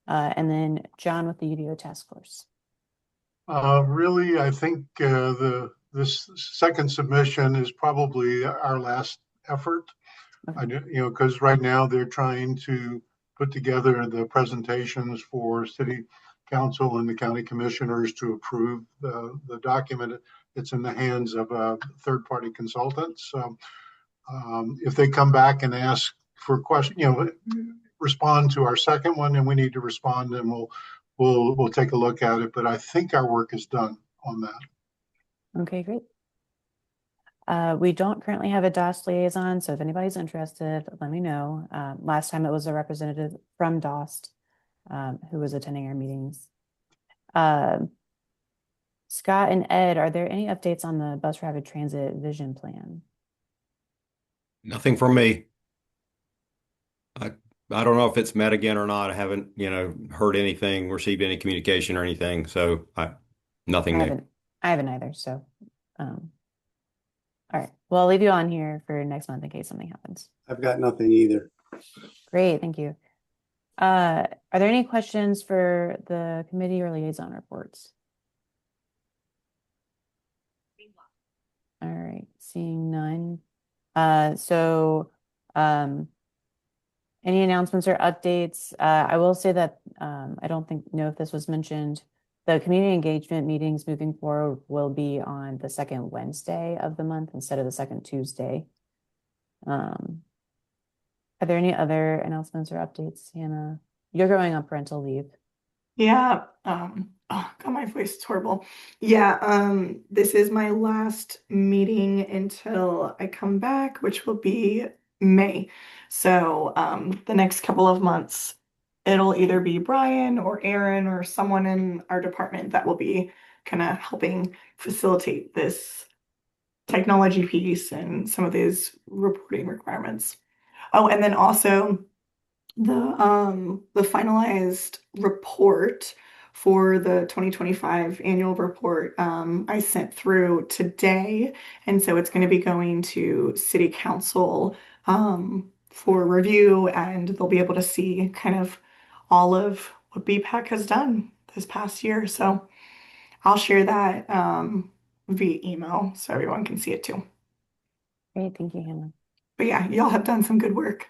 And then John with the UDO task force. Really, I think this second submission is probably our last effort. Because right now they're trying to put together the presentations for city council and the county commissioners to approve the document. It's in the hands of a third-party consultant. So if they come back and ask for a question, respond to our second one, and we need to respond, and we'll take a look at it. But I think our work is done on that. Okay, great. We don't currently have a DOS liaison, so if anybody's interested, let me know. Last time it was a representative from DOST who was attending our meetings. Scott and Ed, are there any updates on the bus rapid transit vision plan? Nothing from me. I don't know if it's met again or not. I haven't, heard anything, received any communication or anything. So nothing new. I haven't either. So, all right. Well, I'll leave you on here for next month in case something happens. I've got nothing either. Great, thank you. Are there any questions for the committee or liaison reports? All right, seeing none. Any announcements or updates? I will say that I don't know if this was mentioned. The community engagement meetings moving forward will be on the second Wednesday of the month instead of the second Tuesday. Are there any other announcements or updates, Hannah? You're going on parental leave. Yeah. Oh, God, my voice is horrible. Yeah. This is my last meeting until I come back, which will be May. So, the next couple of months, it'll either be Brian or Aaron or someone in our department that will be kind of helping facilitate this technology piece and some of these reporting requirements. Oh, and then also the finalized report for the 2025 annual report I sent through today, and so it's going to be going to City Council for review, and they'll be able to see kind of all of what BPAC has done this past year. So I'll share that via email so everyone can see it too. Great, thank you, Hannah. But yeah, y'all have done some good work.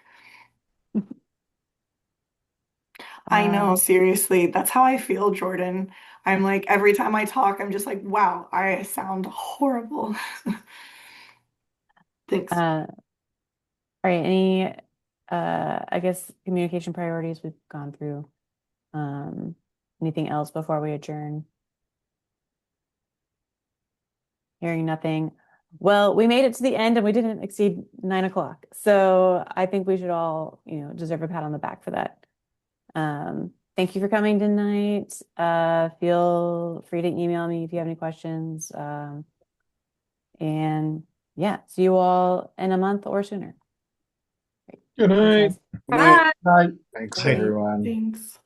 I know, seriously. That's how I feel, Jordan. I'm like, every time I talk, I'm just like, wow, I sound horrible. Thanks. All right, any I guess communication priorities we've gone through. Anything else before we adjourn? Hearing nothing. Well, we made it to the end and we didn't exceed 9 o'clock. So I think we should all, deserve a pat on the back for that. Thank you for coming tonight. Feel free to email me if you have any questions. And yeah, see you all in a month or sooner. Good night. Bye. Bye. Thanks, Great. everyone. Thanks.